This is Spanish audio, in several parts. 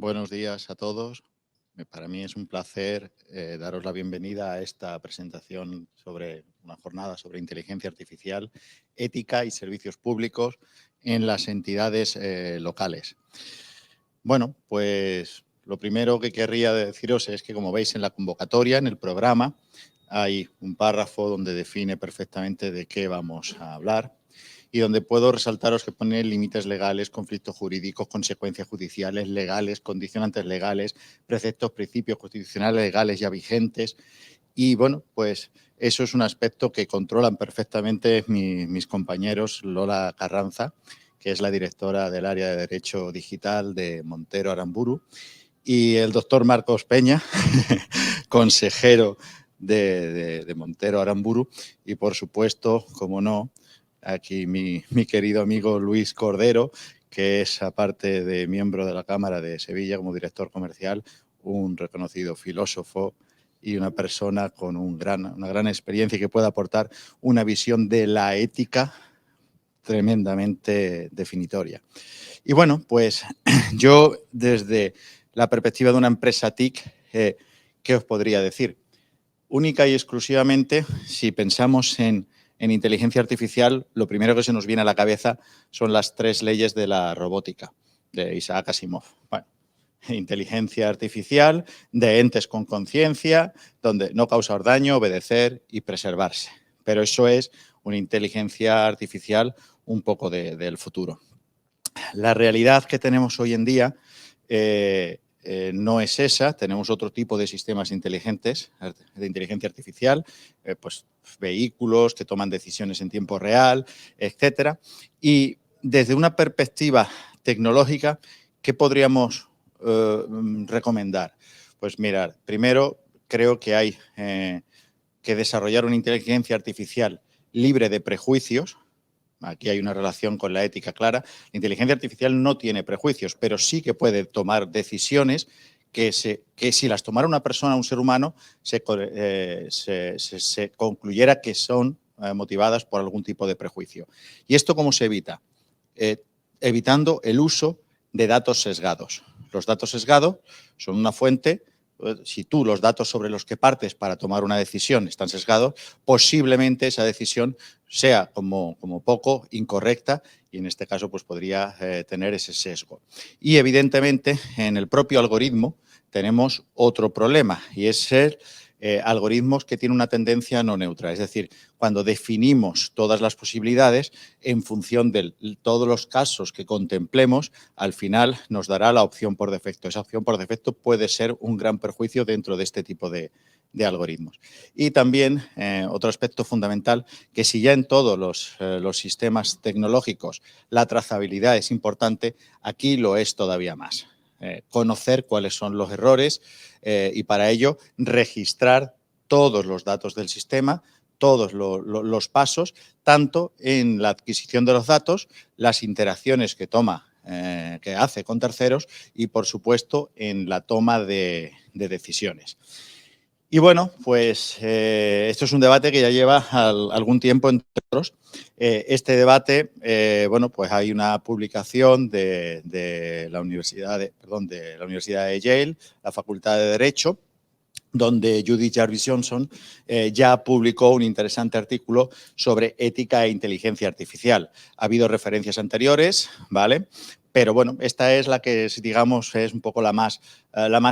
Buenos días a todos. Para mí es un placer daros la bienvenida a esta presentación sobre una jornada sobre inteligencia artificial, ética y servicios públicos en las entidades locales. Bueno, pues lo primero que querría deciros es que, como veis en la convocatoria, en el programa, hay un párrafo donde define perfectamente de qué vamos a hablar y donde puedo resaltaros que pone límites legales, conflictos jurídicos, consecuencias judiciales, legales, condicionantes legales, preceptos, principios constitucionales legales ya vigentes. Y bueno, pues eso es un aspecto que controlan perfectamente mis compañeros. Lola Carranza, que es la directora del área de Derecho Digital de Montero Aramburu, y el doctor Marcos Peña, consejero de Montero Aramburu, y por supuesto, como no, aquí mi querido amigo Luis Cordero, que es, aparte de miembro de la Cámara de Sevilla como director comercial, un reconocido filósofo y una persona con una gran experiencia y que puede aportar una visión de la ética tremendamente definitoria. Y bueno, pues yo desde la perspectiva de una empresa TIC, ¿qué os podría decir? Única y exclusivamente, si pensamos en inteligencia artificial, lo primero que se nos viene a la cabeza son las 3 leyes de la robótica, de Isaac Asimov. Bueno, inteligencia artificial, de entes con conciencia, donde no causar daño, obedecer y preservarse. Pero eso es una inteligencia artificial un poco del futuro. La realidad que tenemos hoy en día no es esa. Tenemos otro tipo de sistemas inteligentes, de inteligencia artificial, pues vehículos que toman decisiones en tiempo real, etcétera. Y desde una perspectiva tecnológica, ¿qué podríamos recomendar? Pues mirar, primero creo que hay que desarrollar una inteligencia artificial libre de prejuicios. Aquí hay una relación con la ética clara. La inteligencia artificial no tiene prejuicios, pero sí que puede tomar decisiones que si las tomara una persona, un ser humano, se concluyera que son motivadas por algún tipo de prejuicio. ¿Y esto cómo se evita? Evitando el uso de datos sesgados. Los datos sesgados son una fuente. Si tú los datos sobre los que partes para tomar una decisión están sesgados, posiblemente esa decisión sea como poco incorrecta y en este caso pues podría tener ese sesgo. Y evidentemente en el propio algoritmo tenemos otro problema y es ser algoritmos que tienen una tendencia no neutra. Es decir, cuando definimos todas las posibilidades en función de todos los casos que contemplemos, al final nos dará la opción por defecto. Esa opción por defecto puede ser un gran perjuicio dentro de este tipo de algoritmos. Y también otro aspecto fundamental, que si ya en todos los sistemas tecnológicos la trazabilidad es importante, aquí lo es todavía más. Conocer cuáles son los errores y para ello registrar todos los datos del sistema, todos los pasos, tanto en la adquisición de los datos, las interacciones que que hace con terceros y, por supuesto, en la toma de decisiones. Y bueno, pues esto es un debate que ya lleva algún tiempo entre otros. Este debate, bueno, pues hay una publicación de la Universidad de Yale, la Facultad de Derecho, donde Judith Jarvis Johnson ya publicó un interesante artículo sobre ética e inteligencia artificial. Ha habido referencias anteriores, ¿vale? Pero bueno, esta es la que, digamos, es un poco la más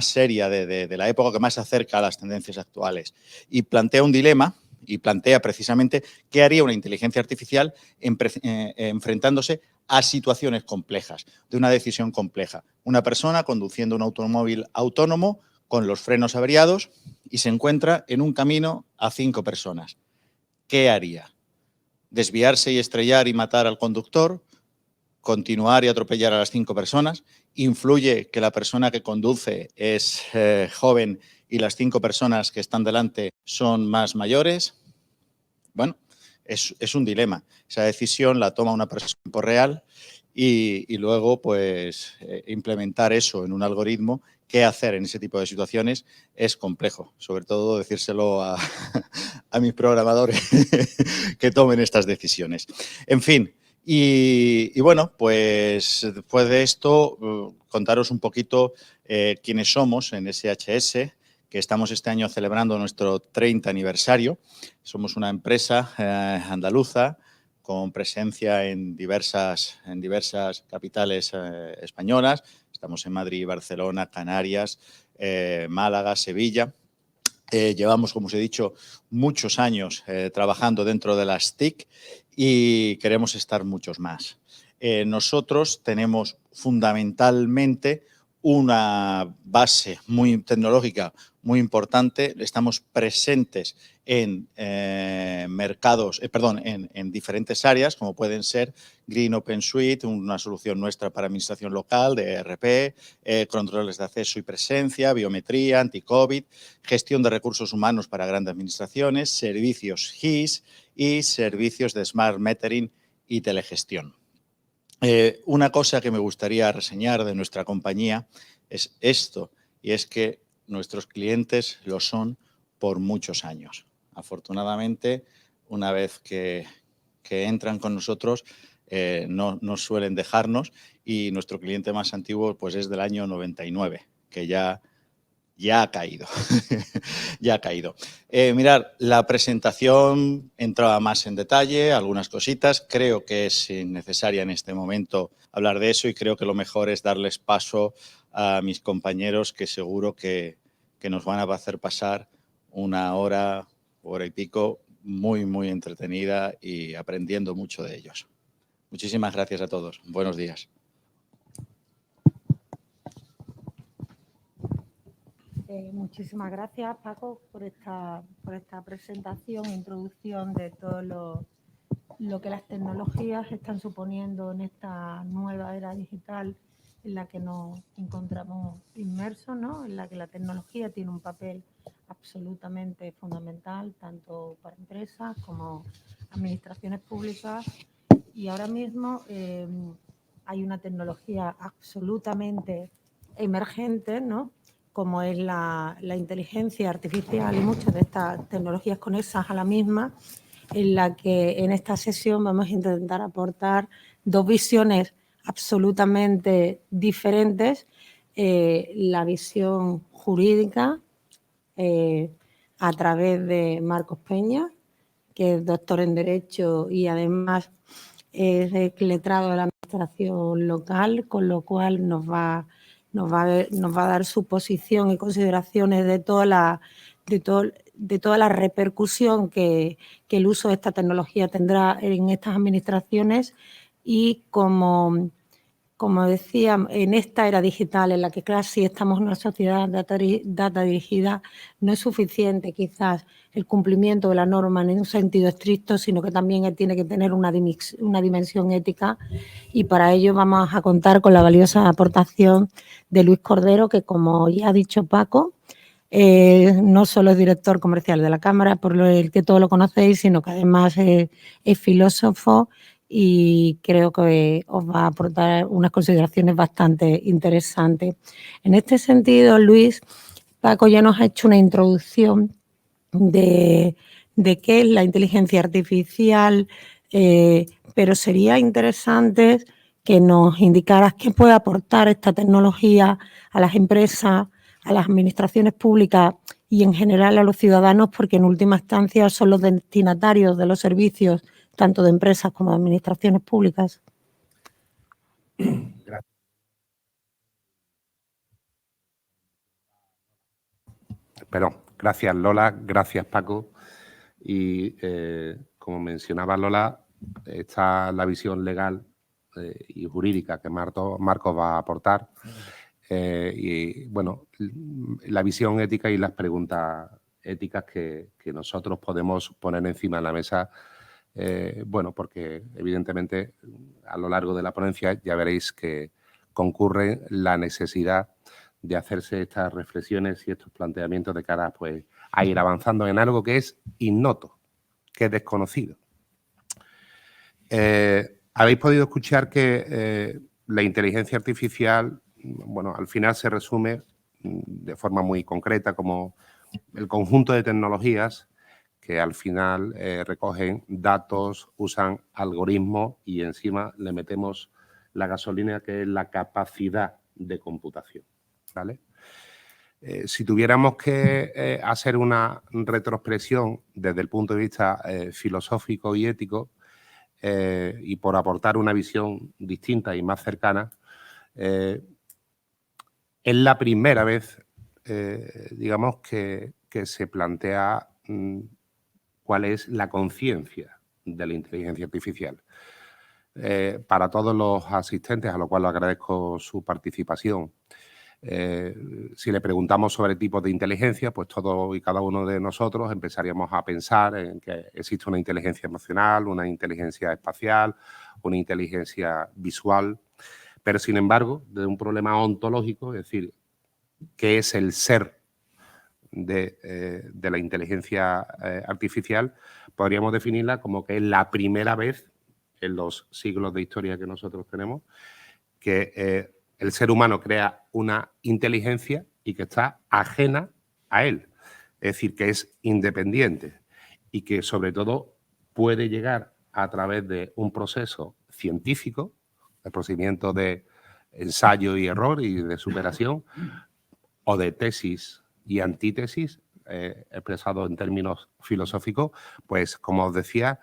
seria de la época, que más se acerca a las tendencias actuales. Y plantea un dilema, y plantea precisamente qué haría una inteligencia artificial enfrentándose a situaciones complejas, de una decisión compleja. Una persona conduciendo un automóvil autónomo con los frenos averiados y se encuentra en un camino a 5 personas. ¿Qué haría? ¿Desviarse y estrellar y matar al conductor? ¿Continuar y atropellar a las 5 personas? ¿Influye que la persona que conduce es joven y las 5 personas que están delante son más mayores? Bueno, es un dilema. Esa decisión la toma una persona en tiempo real y luego pues implementar eso en un algoritmo. ¿Qué hacer en ese tipo de situaciones? Es complejo, sobre todo decírselo a mis programadores que tomen estas decisiones. En fin, Y bueno, pues después de esto, contaros un poquito quiénes somos en SHS, que estamos este año celebrando nuestro 30 aniversario. Somos una empresa andaluza con presencia en diversas capitales españolas. Estamos en Madrid, Barcelona, Canarias, Málaga, Sevilla. Llevamos, como os he dicho, muchos años trabajando dentro de las TIC y queremos estar muchos más. Nosotros tenemos fundamentalmente una base muy tecnológica muy importante. Estamos presentes en mercados, en diferentes áreas, como pueden ser Green Open Suite, una solución nuestra para administración local de ERP, controles de acceso y presencia, biometría, anti-COVID, gestión de recursos humanos para grandes administraciones, servicios GIS y servicios de Smart Metering y telegestión. Una cosa que me gustaría reseñar de nuestra compañía es esto, y es que nuestros clientes lo son por muchos años. Afortunadamente, una vez que entran con nosotros, no suelen dejarnos, y nuestro cliente más antiguo pues, es del año 99, que ya ha caído. Ya ha caído. Mirad, la presentación entraba más en detalle, algunas cositas. Creo que es innecesaria en este momento hablar de eso y creo que lo mejor es darles paso a mis compañeros, que seguro que nos van a hacer pasar una hora y pico muy, muy entretenida y aprendiendo mucho de ellos. Muchísimas gracias a todos. Buenos días. Muchísimas gracias, Paco, por esta presentación e introducción de todo lo que las tecnologías están suponiendo en esta nueva era digital en la que nos encontramos inmersos, ¿no? En la que la tecnología tiene un papel absolutamente fundamental, tanto para empresas como administraciones públicas. Y ahora mismo hay una tecnología absolutamente emergente, ¿no? Como es la inteligencia artificial y muchas de estas tecnologías conexas a la misma, en la que en esta sesión vamos a intentar aportar dos visiones absolutamente diferentes. La visión jurídica a través de Marcos Peña, que es doctor en Derecho y además es letrado de la administración local, con lo cual nos va a dar su posición y consideraciones de toda la repercusión que el uso de esta tecnología tendrá en estas administraciones. Y como decía, en esta era digital en la que casi estamos en una sociedad data dirigida, no es suficiente quizás el cumplimiento de la norma en un sentido estricto, sino que también tiene que tener una dimensión ética, y para ello vamos a contar con la valiosa aportación de Luis Cordero, que, como ya ha dicho Paco, no solo es director comercial de la Cámara, por el que todos lo conocéis, sino que además es filósofo, y creo que os va a aportar unas consideraciones bastante interesantes. En este sentido, Luis, Paco ya nos ha hecho una introducción de qué es la inteligencia artificial, pero sería interesante que nos indicaras qué puede aportar esta tecnología a las empresas, a las administraciones públicas y en general a los ciudadanos, porque en última instancia son los destinatarios de los servicios, tanto de empresas como de administraciones públicas. Gracias. Gracias, Lola, gracias, Paco. Y como mencionaba Lola, está la visión legal y jurídica que Marcos va a aportar. Y bueno, la visión ética y las preguntas éticas que nosotros podemos poner encima de la mesa. Bueno, porque evidentemente a lo largo de la ponencia ya veréis que concurre la necesidad de hacerse estas reflexiones y estos planteamientos de cara, pues, a ir avanzando en algo que es ignoto, que es desconocido. Habéis podido escuchar que la inteligencia artificial, bueno, al final se resume de forma muy concreta como el conjunto de tecnologías que al final recogen datos, usan algoritmos y encima le metemos la gasolina, que es la capacidad de computación, ¿vale? Si tuviéramos que hacer una retrospección desde el punto de vista filosófico y ético, y por aportar una visión distinta y más cercana, es la primera vez, digamos, que se plantea cuál es la conciencia de la inteligencia artificial. Para todos los asistentes, a lo cual agradezco su participación, si le preguntamos sobre tipos de inteligencia, pues todos y cada uno de nosotros empezaríamos a pensar en que existe una inteligencia emocional, una inteligencia espacial, una inteligencia visual, pero sin embargo, de un problema ontológico, es decir, ¿qué es el ser de la inteligencia artificial? Podríamos definirla como que es la primera vez en los siglos de historia que nosotros tenemos que el ser humano crea una inteligencia y que está ajena a él, es decir, que es independiente y que sobre todo puede llegar a través de un proceso científico, el procedimiento de ensayo y error y de superación, o de tesis y antítesis, expresado en términos filosóficos, pues como os decía,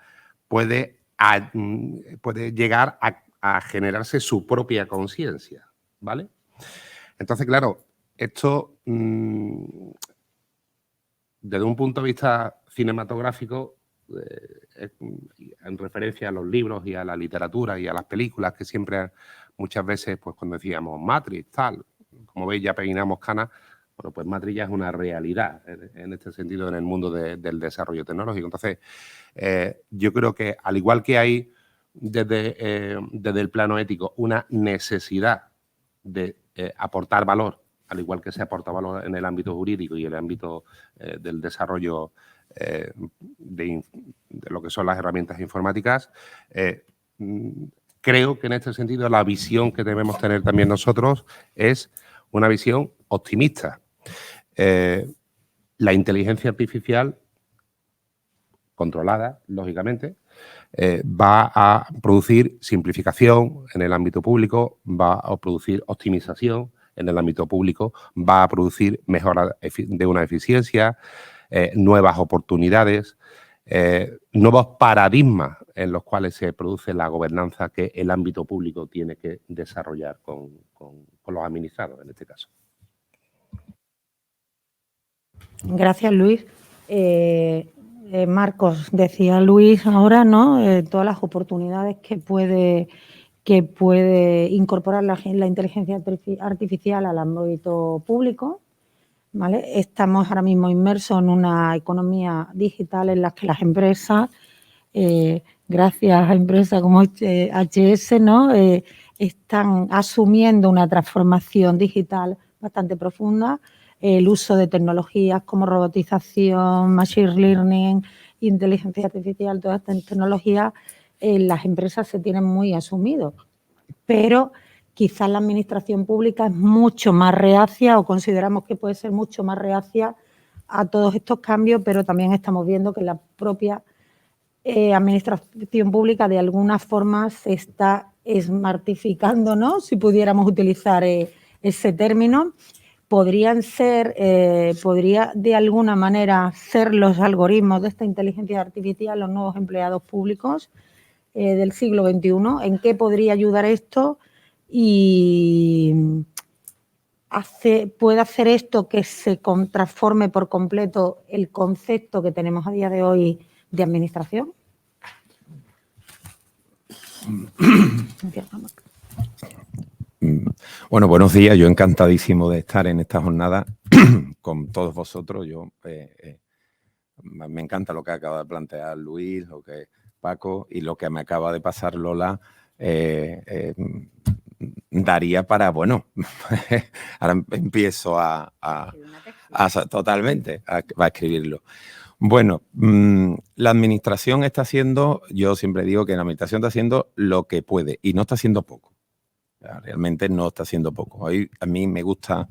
puede llegar a generarse su propia conciencia, ¿vale? Entonces, claro, esto desde un punto de vista cinematográfico, en referencia a los libros y a la literatura y a las películas, que siempre muchas veces, pues cuando decíamos Matrix, tal, como veis ya peinamos canas, bueno, pues Matrix ya es una realidad en este sentido en el mundo del desarrollo tecnológico. Entonces, yo creo que al igual que hay desde el plano ético una necesidad de aportar valor, al igual que se aporta valor en el ámbito jurídico y en el ámbito del desarrollo de lo que son las herramientas informáticas, creo que en este sentido la visión que debemos tener también nosotros es una visión optimista. La inteligencia artificial controlada, lógicamente, va a producir simplificación en el ámbito público, va a producir optimización en el ámbito público, va a producir mejora de una eficiencia, nuevas oportunidades, nuevos paradigmas en los cuales se produce la gobernanza que el ámbito público tiene que desarrollar con los administrados, en este caso. Gracias, Luis. Marcos, decía Luis ahora, ¿no? Todas las oportunidades que puede incorporar la inteligencia artificial al ámbito público, ¿vale? Estamos ahora mismo inmersos en una economía digital en la que las empresas, gracias a empresas como HS, ¿no? Están asumiendo una transformación digital bastante profunda. El uso de tecnologías como robotización, machine learning, inteligencia artificial, todas estas tecnologías, las empresas se tienen muy asumido. Pero quizás la administración pública es mucho más reacia o consideramos que puede ser mucho más reacia a todos estos cambios, pero también estamos viendo que la propia administración pública de alguna forma se está smartificando, ¿no? Si pudiéramos utilizar ese término. Podría de alguna manera ser los algoritmos de esta inteligencia artificial los nuevos empleados públicos del siglo XXI. ¿En qué podría ayudar esto? Y puede hacer esto que se transforme por completo el concepto que tenemos a día de hoy de administración. Bueno, buenos días. Yo encantadísimo de estar en esta jornada con todos vosotros. Me encanta lo que acaba de plantear Luis, lo que Paco y lo que me acaba de pasar Lola. Daría para, bueno, ahora empiezo totalmente a escribirlo. Bueno, la administración está haciendo, yo siempre digo que la administración está haciendo lo que puede y no está haciendo poco. Realmente no está haciendo poco. A mí me gusta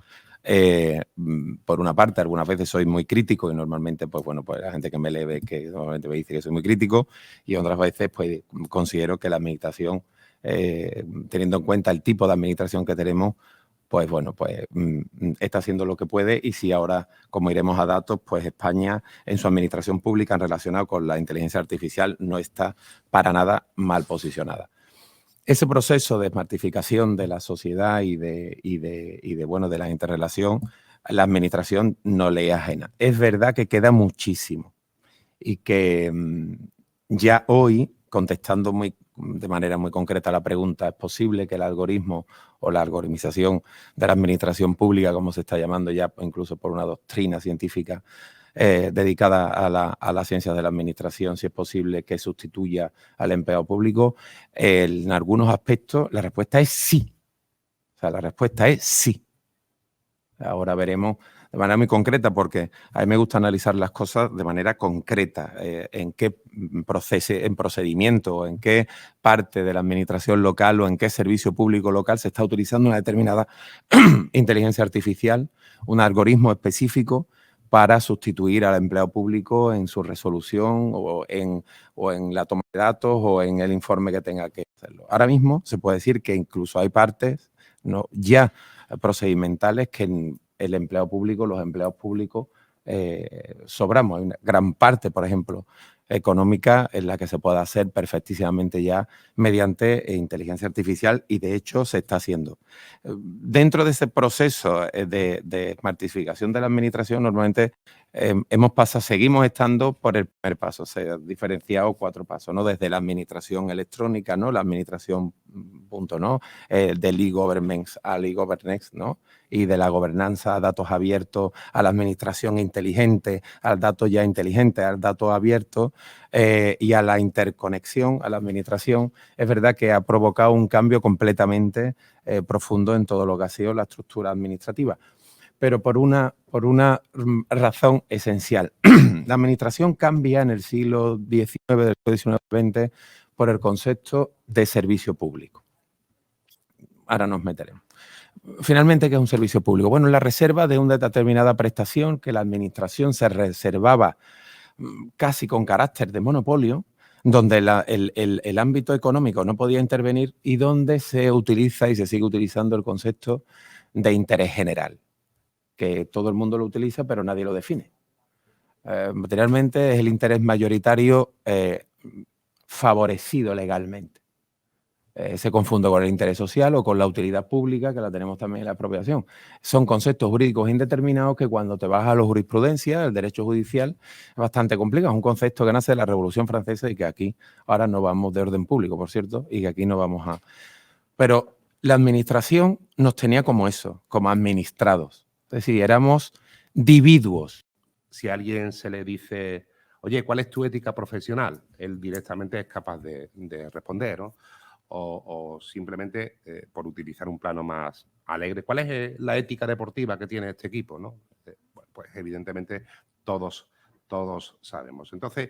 por una parte, algunas veces soy muy crítico y normalmente, pues bueno, pues la gente que me lee ve que normalmente me dice que soy muy crítico, y otras veces pues considero que la administración, teniendo en cuenta el tipo de administración que tenemos, pues bueno, pues está haciendo lo que puede, y si ahora, como iremos a datos, pues España en su administración pública en relación con la inteligencia artificial no está para nada mal posicionada. Ese proceso de smartificación de la sociedad y de la interrelación, la administración no le es ajena. Es verdad que queda muchísimo y que ya hoy, contestando de manera muy concreta a la pregunta, ¿es posible que el algoritmo o la algoritmización de la administración pública, como se está llamando ya incluso por una doctrina científica dedicada a la ciencia de la administración, si es posible que sustituya al empleado público? En algunos aspectos la respuesta es sí. O sea, la respuesta es sí. Ahora veremos de manera muy concreta, porque a mí me gusta analizar las cosas de manera concreta, en qué procedimiento, en qué parte de la administración local o en qué servicio público local se está utilizando una determinada inteligencia artificial, un algoritmo específico para sustituir al empleado público en su resolución o en la toma de datos o en el informe que tenga que hacerlo. Ahora mismo se puede decir que incluso hay partes ya procedimentales que el empleado público, los empleados públicos, sobramos. Hay una gran parte, por ejemplo, económica en la que se puede hacer perfectísimamente ya mediante inteligencia artificial, y de hecho se está haciendo. Dentro de ese proceso de smartificación de la administración, normalmente seguimos estando por el primer paso. Se han diferenciado 4 pasos, ¿no? Desde la administración electrónica, ¿no? La administración punto, ¿no? Del e-government al e-governance, ¿no? Y de la gobernanza a datos abiertos, a la administración inteligente, al dato ya inteligente, al dato abierto, y a la interconexión, a la administración. Es verdad que ha provocado un cambio completamente profundo en todo lo que ha sido la estructura administrativa, pero por una razón esencial. La administración cambia en el siglo XIX, del siglo XIX-XX, por el concepto de servicio público. Ahora nos meteremos. Finalmente, ¿qué es un servicio público? Bueno, la reserva de una determinada prestación que la administración se reservaba casi con carácter de monopolio, donde el ámbito económico no podía intervenir, y donde se utiliza y se sigue utilizando el concepto de interés general, que todo el mundo lo utiliza pero nadie lo define. Materialmente es el interés mayoritario favorecido legalmente. Se confunde con el interés social o con la utilidad pública, que la tenemos también en la expropiación. Son conceptos jurídicos indeterminados que, cuando te vas a la jurisprudencia, el derecho judicial, es bastante complicado. Es un concepto que nace de la Revolución Francesa y que aquí ahora no vamos de orden público, por cierto, y que aquí no vamos a... Pero la administración nos tenía como eso, como administrados. Es decir, éramos individuos. Si a alguien se le dice, oye, ¿cuál es tu ética profesional? Él directamente es capaz de responder, ¿no? O simplemente, por utilizar un plano más alegre, ¿cuál es la ética deportiva que tiene este equipo, ¿no? Bueno, pues evidentemente todos sabemos. Entonces,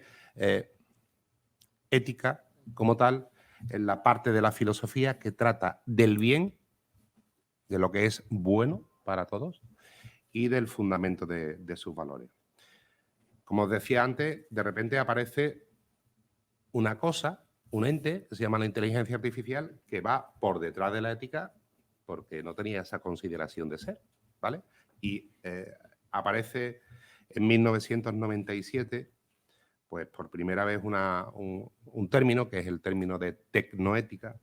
ética como tal es la parte de la filosofía que trata del bien, de lo que es bueno para todos y del fundamento de sus valores. Como os decía antes, de repente aparece una cosa, un ente, que se llama la inteligencia artificial, que va por detrás de la ética porque no tenía esa consideración de ser, ¿vale? Y aparece en 1997, pues por primera vez un término, que es el término de tecnoética,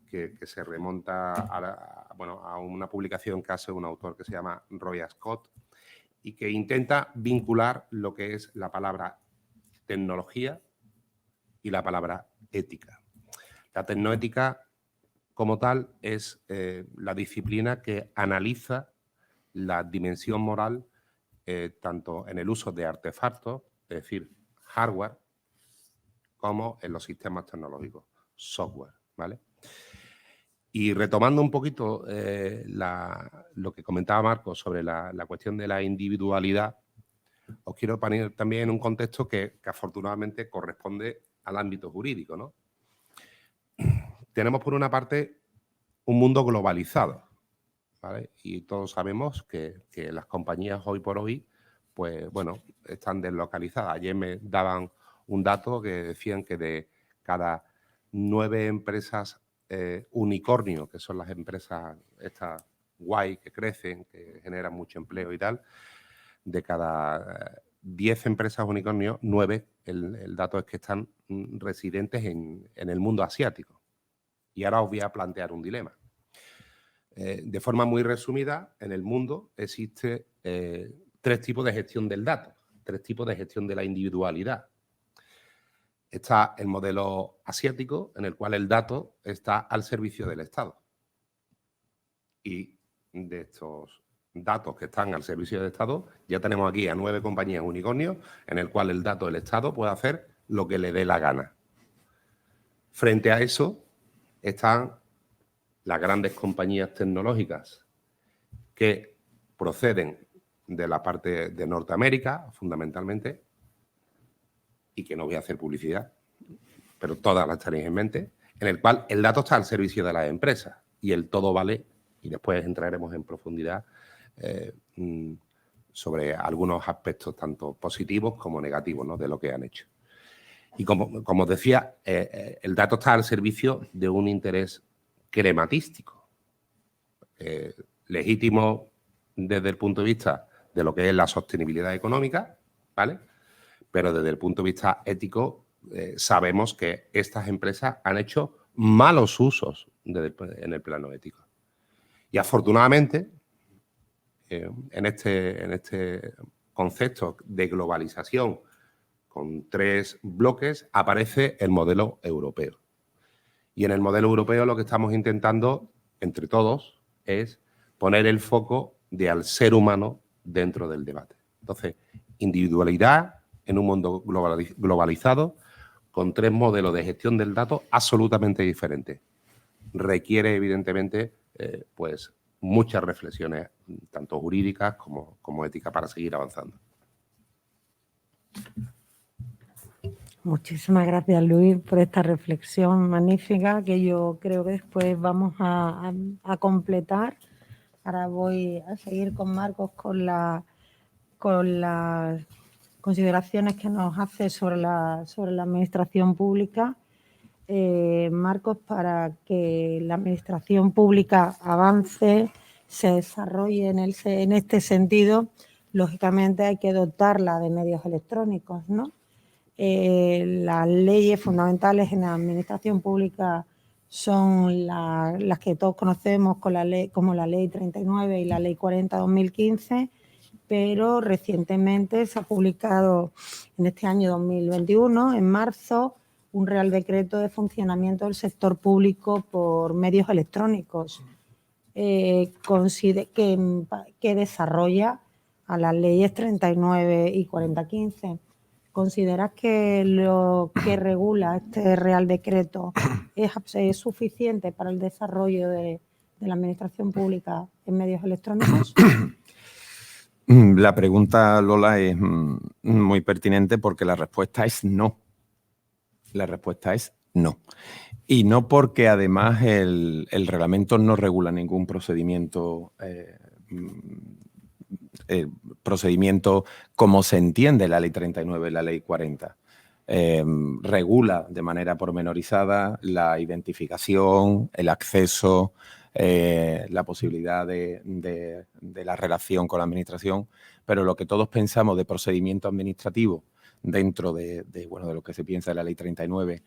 que se remonta a una publicación que hace un autor que se llama Roy Scott, y que intenta vincular lo que es la palabra tecnología y la palabra ética. La tecnoética, como tal, es la disciplina que analiza la dimensión moral tanto en el uso de artefactos, es decir, hardware, como en los sistemas tecnológicos, software, ¿vale? Y retomando un poquito lo que comentaba Marcos sobre la cuestión de la individualidad, os quiero poner también en un contexto que afortunadamente corresponde al ámbito jurídico, ¿no? Tenemos, por una parte, un mundo globalizado, ¿vale? Y todos sabemos que las compañías hoy por hoy, pues bueno, están deslocalizadas. Ayer me daban un dato que decían que de cada 9 empresas unicornio, que son las empresas estas guay que crecen, que generan mucho empleo y tal, de cada 10 empresas unicornio, 9, el dato es que están residentes en el mundo asiático. Y ahora os voy a plantear un dilema. De forma muy resumida, en el mundo existe 3 tipos de gestión del dato, 3 tipos de gestión de la individualidad. Está el modelo asiático, en el cual el dato está al servicio del Estado. Y de estos datos que están al servicio del Estado, ya tenemos aquí a 9 compañías unicornios, en el cual el dato del Estado puede hacer lo que le dé la gana. Frente a eso están las grandes compañías tecnológicas que proceden de la parte de Norteamérica, fundamentalmente, y que no voy a hacer publicidad, pero todas las tenéis en mente, en el cual el dato está al servicio de las empresas y el todo vale, y después entraremos en profundidad sobre algunos aspectos tanto positivos como negativos, ¿no?, de lo que han hecho. Y como os decía, el dato está al servicio de un interés crematístico, legítimo desde el punto de vista de lo que es la sostenibilidad económica, ¿vale? Pero desde el punto de vista ético sabemos que estas empresas han hecho malos usos en el plano ético. Y afortunadamente, en este concepto de globalización con 3 bloques, aparece el modelo europeo. Y en el modelo europeo lo que estamos intentando, entre todos, es poner el foco al ser humano dentro del debate. Entonces, individualidad en un mundo globalizado con 3 modelos de gestión del dato absolutamente diferentes. Requiere, evidentemente, pues muchas reflexiones, tanto jurídicas como éticas, para seguir avanzando. Muchísimas gracias, Luis, por esta reflexión magnífica que yo creo que después vamos a completar. Ahora voy a seguir con Marcos con las consideraciones que nos hace sobre la administración pública. Marcos, para que la administración pública avance, se desarrolle en este sentido, lógicamente hay que dotarla de medios electrónicos, ¿no? Las leyes fundamentales en la administración pública son las que todos conocemos como la Ley 39 y la Ley 40/2015, pero recientemente se ha publicado en este año 2021, en marzo, un Real Decreto de funcionamiento del sector público por medios electrónicos que desarrolla a las leyes 39 y 40/15. ¿Consideras que lo que regula este Real Decreto es suficiente para el desarrollo de la administración pública en medios electrónicos? La pregunta, Lola, es muy pertinente porque la respuesta es no. La respuesta es no. Y no porque además el reglamento no regula ningún procedimiento como se entiende la Ley 39 y la Ley 40. Regula de manera pormenorizada la identificación, el acceso, la posibilidad de la relación con la administración, pero lo que todos pensamos de procedimiento administrativo dentro de lo que se piensa de la Ley 39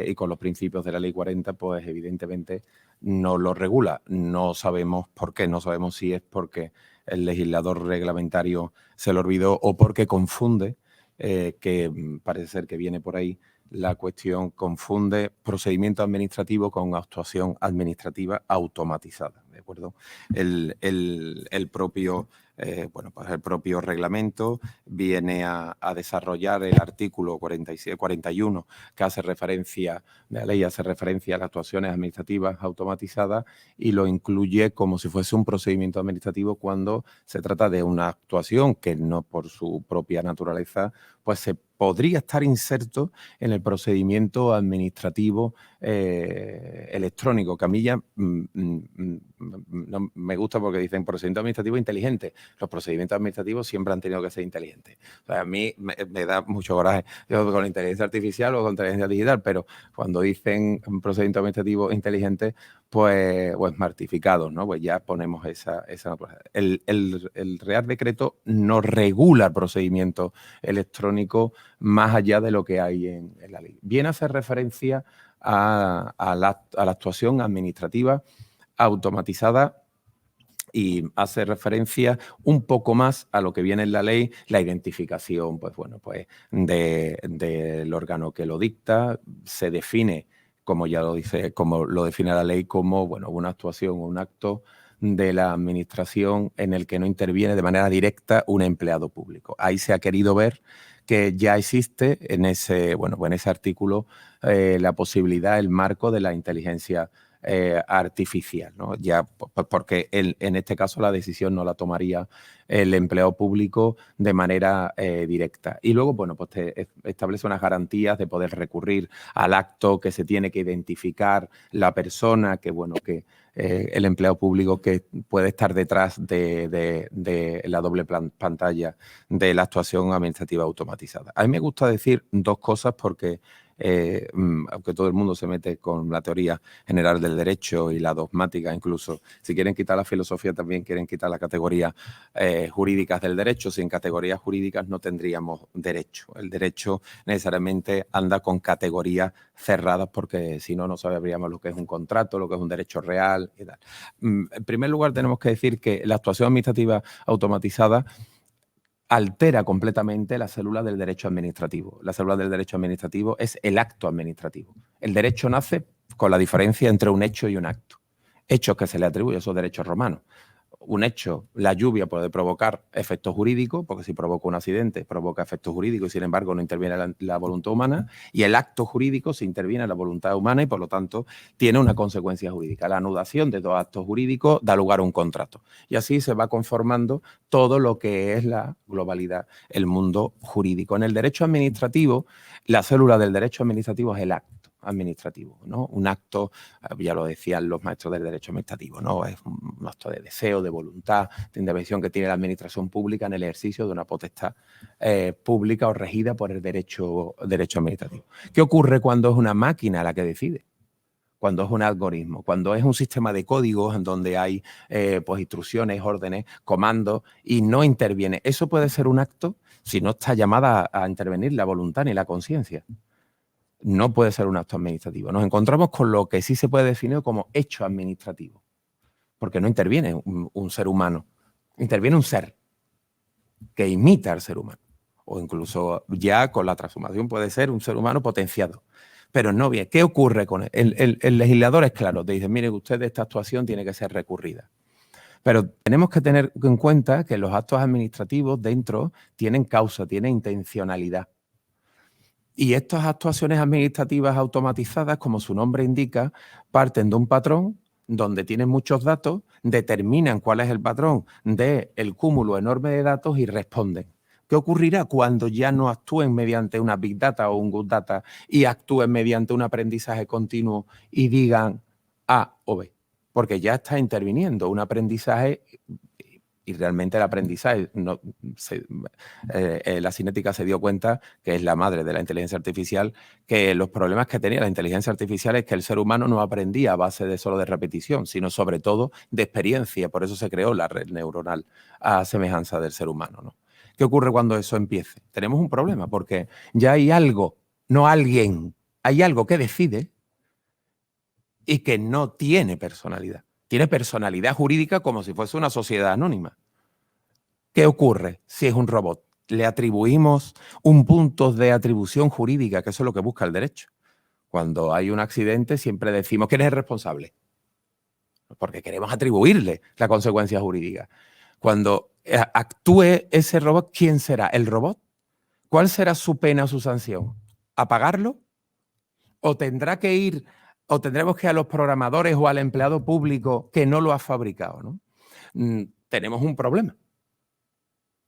y con los principios de la Ley 40, pues evidentemente no lo regula. No sabemos por qué, no sabemos si es porque el legislador reglamentario se lo olvidó o porque confunde, que parece ser que viene por ahí la cuestión, confunde procedimiento administrativo con actuación administrativa automatizada, ¿de acuerdo? El propio reglamento viene a desarrollar el artículo 41 que hace referencia, la ley hace referencia a las actuaciones administrativas automatizadas y lo incluye como si fuese un procedimiento administrativo cuando se trata de una actuación que no por su propia naturaleza pues se podría estar inserto en el procedimiento administrativo electrónico, que a mí ya no me gusta porque dicen procedimiento administrativo inteligente. Los procedimientos administrativos siempre han tenido que ser inteligentes. O sea, a mí me da mucho coraje con la inteligencia artificial o con inteligencia digital, pero cuando dicen procedimiento administrativo inteligente, pues smartificados, ¿no? Pues ya ponemos esa. El Real Decreto no regula el procedimiento electrónico más allá de lo que hay en la ley. Viene a hacer referencia a la actuación administrativa automatizada y hace referencia un poco más a lo que viene en la ley, la identificación, pues bueno, pues del órgano que lo dicta. Se define, como ya lo dice, como lo define la ley, como bueno, una actuación o un acto de la administración en el que no interviene de manera directa un empleado público. Ahí se ha querido ver que ya existe en ese artículo la posibilidad, el marco de la inteligencia artificial, ¿no? Ya, porque en este caso la decisión no la tomaría el empleado público de manera directa. Y luego, bueno, pues te establece unas garantías de poder recurrir al acto, que se tiene que identificar la persona, que bueno, que el empleado público que puede estar detrás de la doble pantalla de la actuación administrativa automatizada. A mí me gusta decir dos cosas porque aunque todo el mundo se mete con la teoría general del derecho y la dogmática, incluso si quieren quitar la filosofía también quieren quitar las categorías jurídicas del derecho. Sin categorías jurídicas no tendríamos derecho. El derecho necesariamente anda con categorías cerradas porque si no, no sabríamos lo que es un contrato, lo que es un derecho real y tal. En primer lugar, tenemos que decir que la actuación administrativa automatizada altera completamente la célula del derecho administrativo. La célula del derecho administrativo es el acto administrativo. El derecho nace con la diferencia entre un hecho y un acto. Hechos que se le atribuyen, esos derechos romanos. Un hecho, la lluvia puede provocar efectos jurídicos, porque si provoca un accidente provoca efectos jurídicos y sin embargo no interviene la voluntad humana, y el acto jurídico se interviene en la voluntad humana y por lo tanto tiene una consecuencia jurídica. La anudación de dos actos jurídicos da lugar a un contrato y así se va conformando todo lo que es la globalidad, el mundo jurídico. En el derecho administrativo, la célula del derecho administrativo es el acto administrativo, ¿no? Un acto, ya lo decían los maestros del derecho administrativo, ¿no? Es un acto de deseo, de voluntad, de intervención que tiene la administración pública en el ejercicio de una potestad pública o regida por el derecho administrativo. ¿Qué ocurre cuando es una máquina la que decide? Cuando es un algoritmo, cuando es un sistema de códigos en donde hay pues instrucciones, órdenes, comandos y no interviene. Eso puede ser un acto si no está llamada a intervenir la voluntad ni la conciencia. No puede ser un acto administrativo. Nos encontramos con lo que sí se puede definir como hecho administrativo, porque no interviene un ser humano, interviene un ser que imita al ser humano, o incluso ya con la transformación puede ser un ser humano potenciado. Pero no bien, ¿qué ocurre con él? El legislador es claro, te dice, mire usted, esta actuación tiene que ser recurrida. Pero tenemos que tener en cuenta que los actos administrativos dentro tienen causa, tienen intencionalidad. Y estas actuaciones administrativas automatizadas, como su nombre indica, parten de un patrón donde tienen muchos datos, determinan cuál es el patrón del cúmulo enorme de datos y responden. ¿Qué ocurrirá cuando ya no actúen mediante una Big Data o un Good Data y actúen mediante un aprendizaje continuo y digan A o B? Porque ya está interviniendo un aprendizaje y realmente el aprendizaje, la cinética se dio cuenta, que es la madre de la inteligencia artificial, que los problemas que tenía la inteligencia artificial es que el ser humano no aprendía a base de solo de repetición, sino sobre todo de experiencia. Por eso se creó la red neuronal a semejanza del ser humano, ¿no? ¿Qué ocurre cuando eso empiece? Tenemos un problema porque ya hay algo, no alguien, hay algo que decide y que no tiene personalidad. Tiene personalidad jurídica como si fuese una sociedad anónima. ¿Qué ocurre si es un robot? Le atribuimos un punto de atribución jurídica, que eso es lo que busca el derecho. Cuando hay un accidente siempre decimos ¿quién es el responsable? Porque queremos atribuirle la consecuencia jurídica. Cuando actúe ese robot, ¿quién será? ¿El robot? ¿Cuál será su pena o su sanción? ¿Apagarlo? ¿O tendrá que ir, o tendremos que ir a los programadores o al empleado público que no lo ha fabricado, ¿no? Tenemos un problema.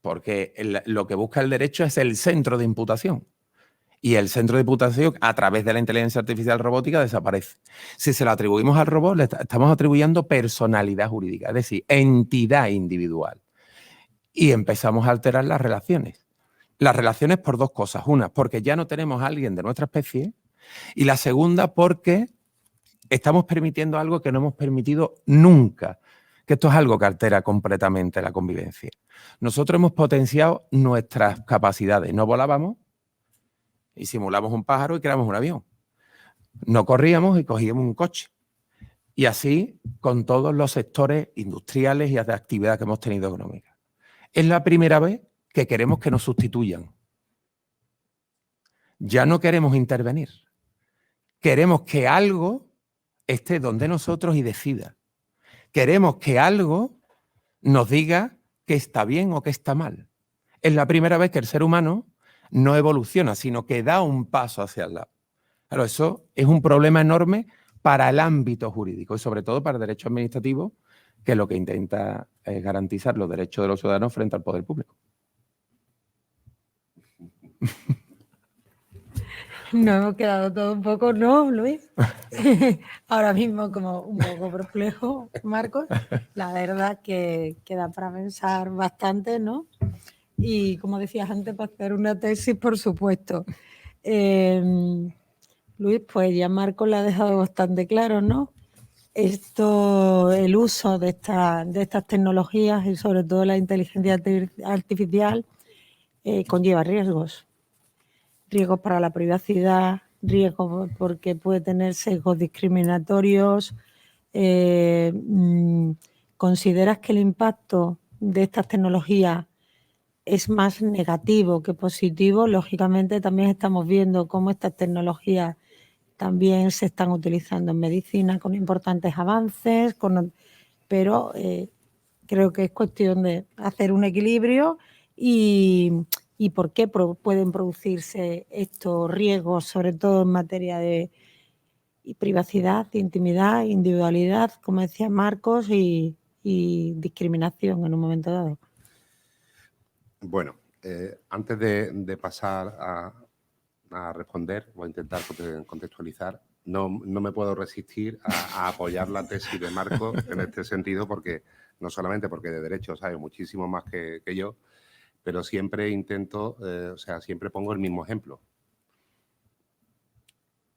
Porque lo que busca el derecho es el centro de imputación. Y el centro de imputación, a través de la inteligencia artificial robótica, desaparece. Si se lo atribuimos al robot, le estamos atribuyendo personalidad jurídica, es decir, entidad individual. Y empezamos a alterar las relaciones. Las relaciones por dos cosas. Una, porque ya no tenemos a alguien de nuestra especie. Y la segunda, porque estamos permitiendo algo que no hemos permitido nunca. Que esto es algo que altera completamente la convivencia. Nosotros hemos potenciado nuestras capacidades. No volábamos y simulamos un pájaro y creamos un avión. No corríamos y cogíamos un coche. Y así con todos los sectores industriales y de actividad que hemos tenido económica. Es la primera vez que queremos que nos sustituyan. Ya no queremos intervenir. Queremos que algo esté donde nosotros y decida. Queremos que algo nos diga que está bien o que está mal. Es la primera vez que el ser humano no evoluciona, sino que da un paso hacia el lado. Claro, eso es un problema enorme para el ámbito jurídico y sobre todo para el derecho administrativo, que lo que intenta es garantizar los derechos de los ciudadanos frente al poder público. Nos hemos quedado todo un poco, ¿no, Luis? Ahora mismo como un poco perplejo, Marcos. La verdad que queda para pensar bastante, ¿no? Y como decías antes, para hacer una tesis, por supuesto. Luis, pues ya Marcos la ha dejado bastante claro, ¿no? El uso de estas tecnologías y sobre todo la inteligencia artificial conlleva riesgos. Riesgos para la privacidad, riesgos porque puede tener sesgos discriminatorios. ¿Consideras que el impacto de estas tecnologías es más negativo que positivo? Lógicamente también estamos viendo cómo estas tecnologías también se están utilizando en medicina con importantes avances, pero creo que es cuestión de hacer un equilibrio y por qué pueden producirse estos riesgos, sobre todo en materia de privacidad, intimidad, individualidad, como decía Marcos, y discriminación en un momento dado. Bueno, antes de pasar a responder o a intentar contextualizar, no me puedo resistir a apoyar la tesis de Marcos en este sentido, porque no solamente porque de derecho sabe muchísimo más que yo, pero siempre intento, siempre pongo el mismo ejemplo.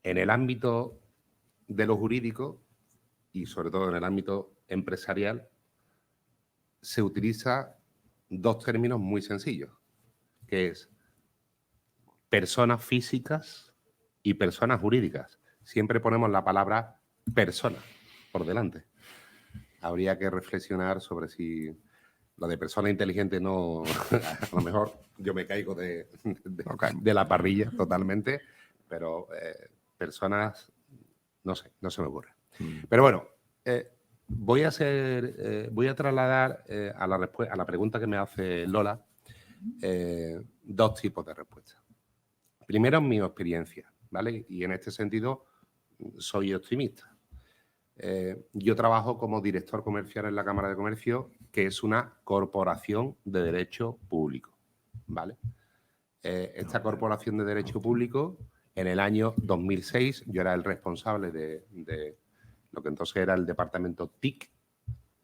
En el ámbito de lo jurídico y sobre todo en el ámbito empresarial se utiliza dos términos muy sencillos, que es personas físicas y personas jurídicas. Siempre ponemos la palabra persona por delante. Habría que reflexionar sobre si lo de persona inteligente no... A lo mejor yo me caigo de la parrilla totalmente, pero personas, no sé, no se me ocurre. Pero bueno, voy a trasladar a la pregunta que me hace Lola dos tipos de respuestas. Primero, mi experiencia, ¿vale? Y en este sentido soy optimista. Yo trabajo como director comercial en la Cámara de Comercio, que es una corporación de derecho público, ¿vale? Esta corporación de derecho público, en el año 2006, yo era el responsable de lo que entonces era el departamento TIC,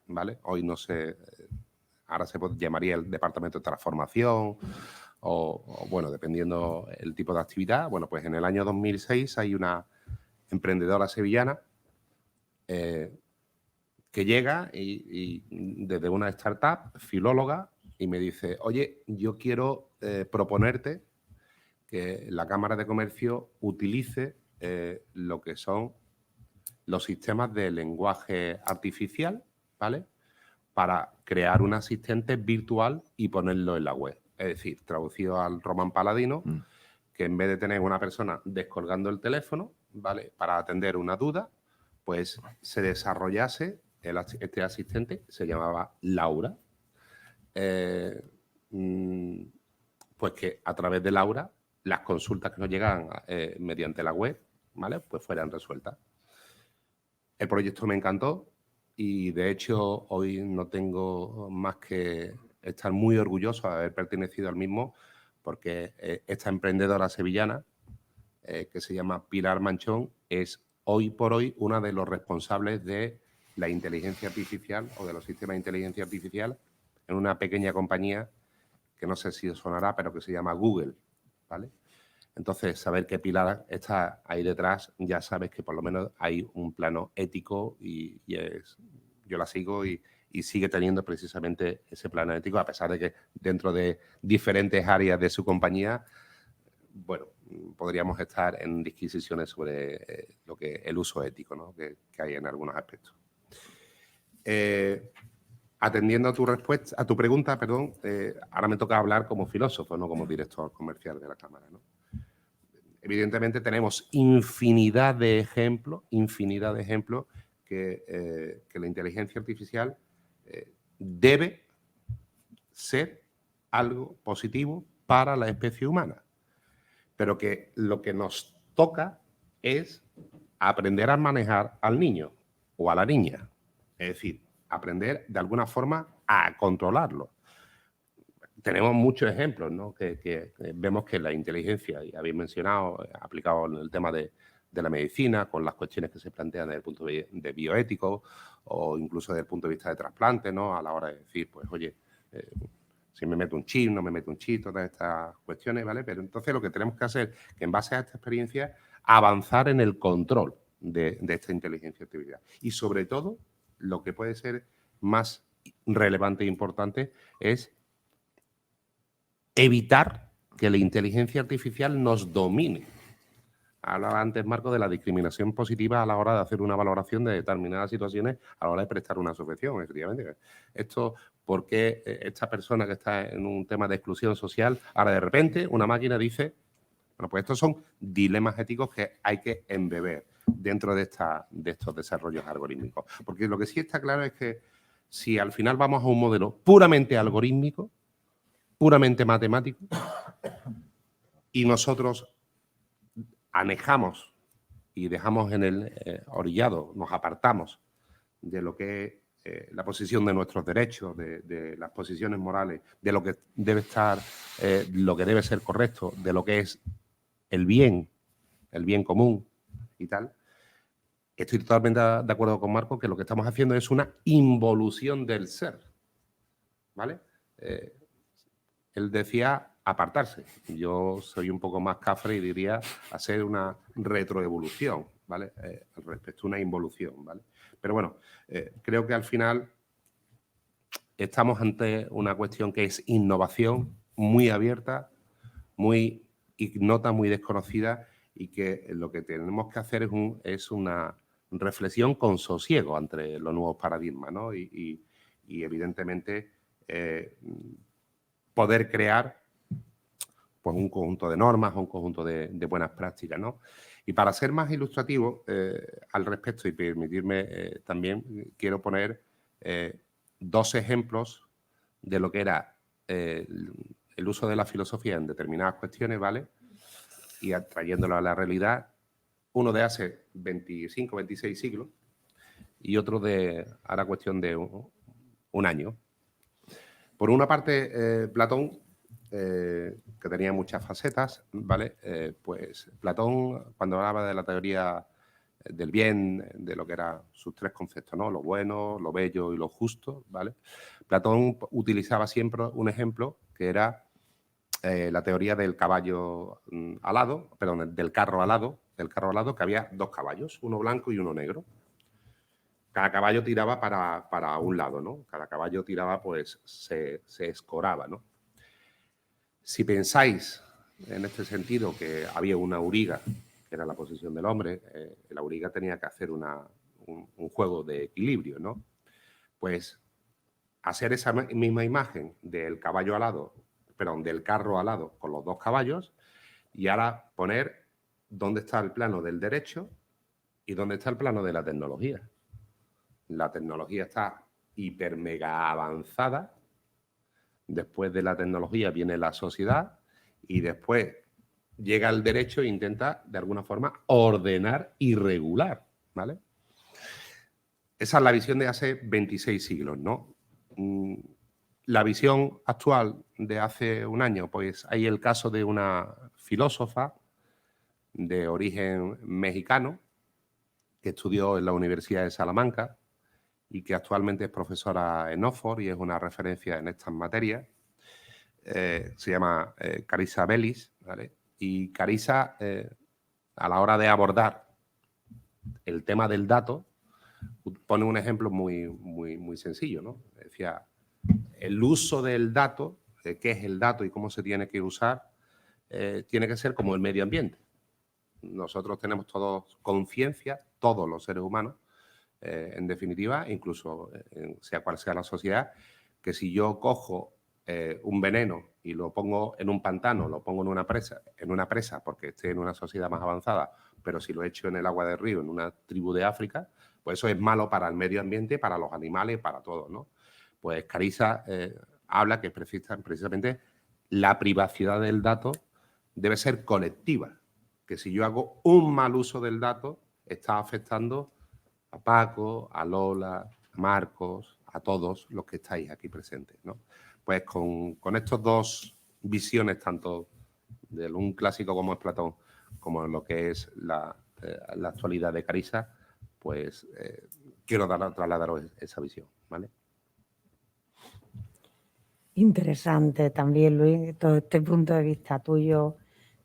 ¿vale? Hoy no sé, ahora se llamaría el departamento de transformación o bueno, dependiendo el tipo de actividad. Bueno, pues en el año 2006 hay una emprendedora sevillana que llega y desde una startup, filóloga, y me dice, oye, yo quiero proponerte que la Cámara de Comercio utilice lo que son los sistemas de lenguaje artificial, ¿vale? Para crear un asistente virtual y ponerlo en la web. Es decir, traducido al román paladino, que en vez de tener una persona descolgando el teléfono, ¿vale? Para atender una duda, pues se desarrollase este asistente, se llamaba Laura, pues que a través de Laura las consultas que nos llegaban mediante la web, ¿vale? Pues fueran resueltas. El proyecto me encantó y de hecho hoy no tengo más que estar muy orgulloso de haber pertenecido al mismo, porque esta emprendedora sevillana que se llama Pilar Manchón, es hoy por hoy una de los responsables de la inteligencia artificial o de los sistemas de inteligencia artificial en una pequeña compañía que no sé si os sonará, pero que se llama Google, ¿vale? Entonces, saber que Pilar está ahí detrás, ya sabes que por lo menos hay un plano ético y yo la sigo y sigue teniendo precisamente ese plano ético, a pesar de que dentro de diferentes áreas de su compañía, bueno, podríamos estar en disquisiciones sobre lo que el uso ético, ¿no? que hay en algunos aspectos. Atendiendo a tu respuesta, a tu pregunta, perdón, ahora me toca hablar como filósofo, no como director comercial de la Cámara, ¿no? Evidentemente tenemos infinidad de ejemplos que la inteligencia artificial debe ser algo positivo para la especie humana, pero que lo que nos toca es aprender a manejar al niño o a la niña, es decir, aprender de alguna forma a controlarlo. Tenemos muchos ejemplos, ¿no? que vemos que la inteligencia, y habéis mencionado, aplicado en el tema de la medicina, con las cuestiones que se plantean desde el punto de bioético o incluso desde el punto de vista de trasplante, ¿no? A la hora de decir, pues, oye, si me meto un chip, no me meto un chip, todas estas cuestiones, ¿vale? Pero entonces lo que tenemos que hacer, que en base a esta experiencia, avanzar en el control de esta inteligencia artificial. Y sobre todo, lo que puede ser más relevante e importante es evitar que la inteligencia artificial nos domine. Hablaba antes, Marco, de la discriminación positiva a la hora de hacer una valoración de determinadas situaciones a la hora de prestar una subvención, efectivamente. Esto, ¿por qué esta persona que está en un tema de exclusión social, ahora de repente una máquina dice, bueno, pues estos son dilemas éticos que hay que embeber dentro de estos desarrollos algorítmicos? Porque lo que sí está claro es que si al final vamos a un modelo puramente algorítmico, puramente matemático, y nosotros anejamos y dejamos en el orillado, nos apartamos de lo que es la posición de nuestros derechos, de las posiciones morales, de lo que debe estar, lo que debe ser correcto, de lo que es el bien común y tal. Estoy totalmente de acuerdo con Marco que lo que estamos haciendo es una involución del ser, ¿vale? Él decía apartarse. Yo soy un poco más cafre y diría hacer una retroevolución, ¿vale? Al respecto, una involución, ¿vale? Pero bueno, creo que al final estamos ante una cuestión que es innovación muy abierta, muy ignota, muy desconocida y que lo que tenemos que hacer es una reflexión con sosiego ante los nuevos paradigmas, ¿no? Y evidentemente poder crear pues, un conjunto de normas o un conjunto de buenas prácticas, ¿no? Y para ser más ilustrativo al respecto y permitirme también, quiero poner dos ejemplos de lo que era el uso de la filosofía en determinadas cuestiones, ¿vale? Y trayéndolo a la realidad, uno de hace 25, 26 siglos y otro de ahora cuestión de un año. Por una parte, Platón, que tenía muchas facetas, ¿vale? Pues Platón, cuando hablaba de la teoría del bien, de lo que eran sus tres conceptos, ¿no? Lo bueno, lo bello y lo justo, ¿vale? Platón utilizaba siempre un ejemplo que era la teoría del caballo alado, perdón, del carro alado, que había dos caballos, uno blanco y uno negro. Cada caballo tiraba para un lado, ¿no? Cada caballo tiraba, pues, se escoraba, ¿no? Si pensáis en este sentido que había una auriga, que era la posición del hombre, el auriga tenía que hacer un juego de equilibrio, ¿no? Pues hacer esa misma imagen del caballo alado, perdón, del carro alado con los dos caballos y ahora poner dónde está el plano del derecho y dónde está el plano de la tecnología. La tecnología está hiper mega avanzada. Después de la tecnología viene la sociedad y después llega el derecho e intenta, de alguna forma, ordenar y regular, ¿vale? Esa es la visión de hace 26 siglos, ¿no? La visión actual de hace un año, pues hay el caso de una filósofa de origen mexicano que estudió en la Universidad de Salamanca y que actualmente es profesora en Oxford y es una referencia en estas materias. Se llama Carissa Bellis, ¿vale? Y Carissa, a la hora de abordar el tema del dato, pone un ejemplo muy sencillo, ¿no? Decía, el uso del dato, de qué es el dato y cómo se tiene que usar, tiene que ser como el medio ambiente. Nosotros tenemos todos conciencia, todos los seres humanos, en definitiva, incluso sea cual sea la sociedad, que si yo cojo un veneno y lo pongo en un pantano, lo pongo en una presa porque esté en una sociedad más avanzada, pero si lo echo en el agua del río, en una tribu de África, pues eso es malo para el medio ambiente, para los animales, para todos, ¿no? Pues Carissa habla que precisamente la privacidad del dato debe ser colectiva, que si yo hago un mal uso del dato, está afectando a Paco, a Lola, a Marcos, a todos los que estáis aquí presentes, ¿no? Pues con estas dos visiones, tanto de un clásico como es Platón, como lo que es la actualidad de Carissa, pues quiero trasladaros esa visión, ¿vale? Interesante también, Luis, todo este punto de vista tuyo,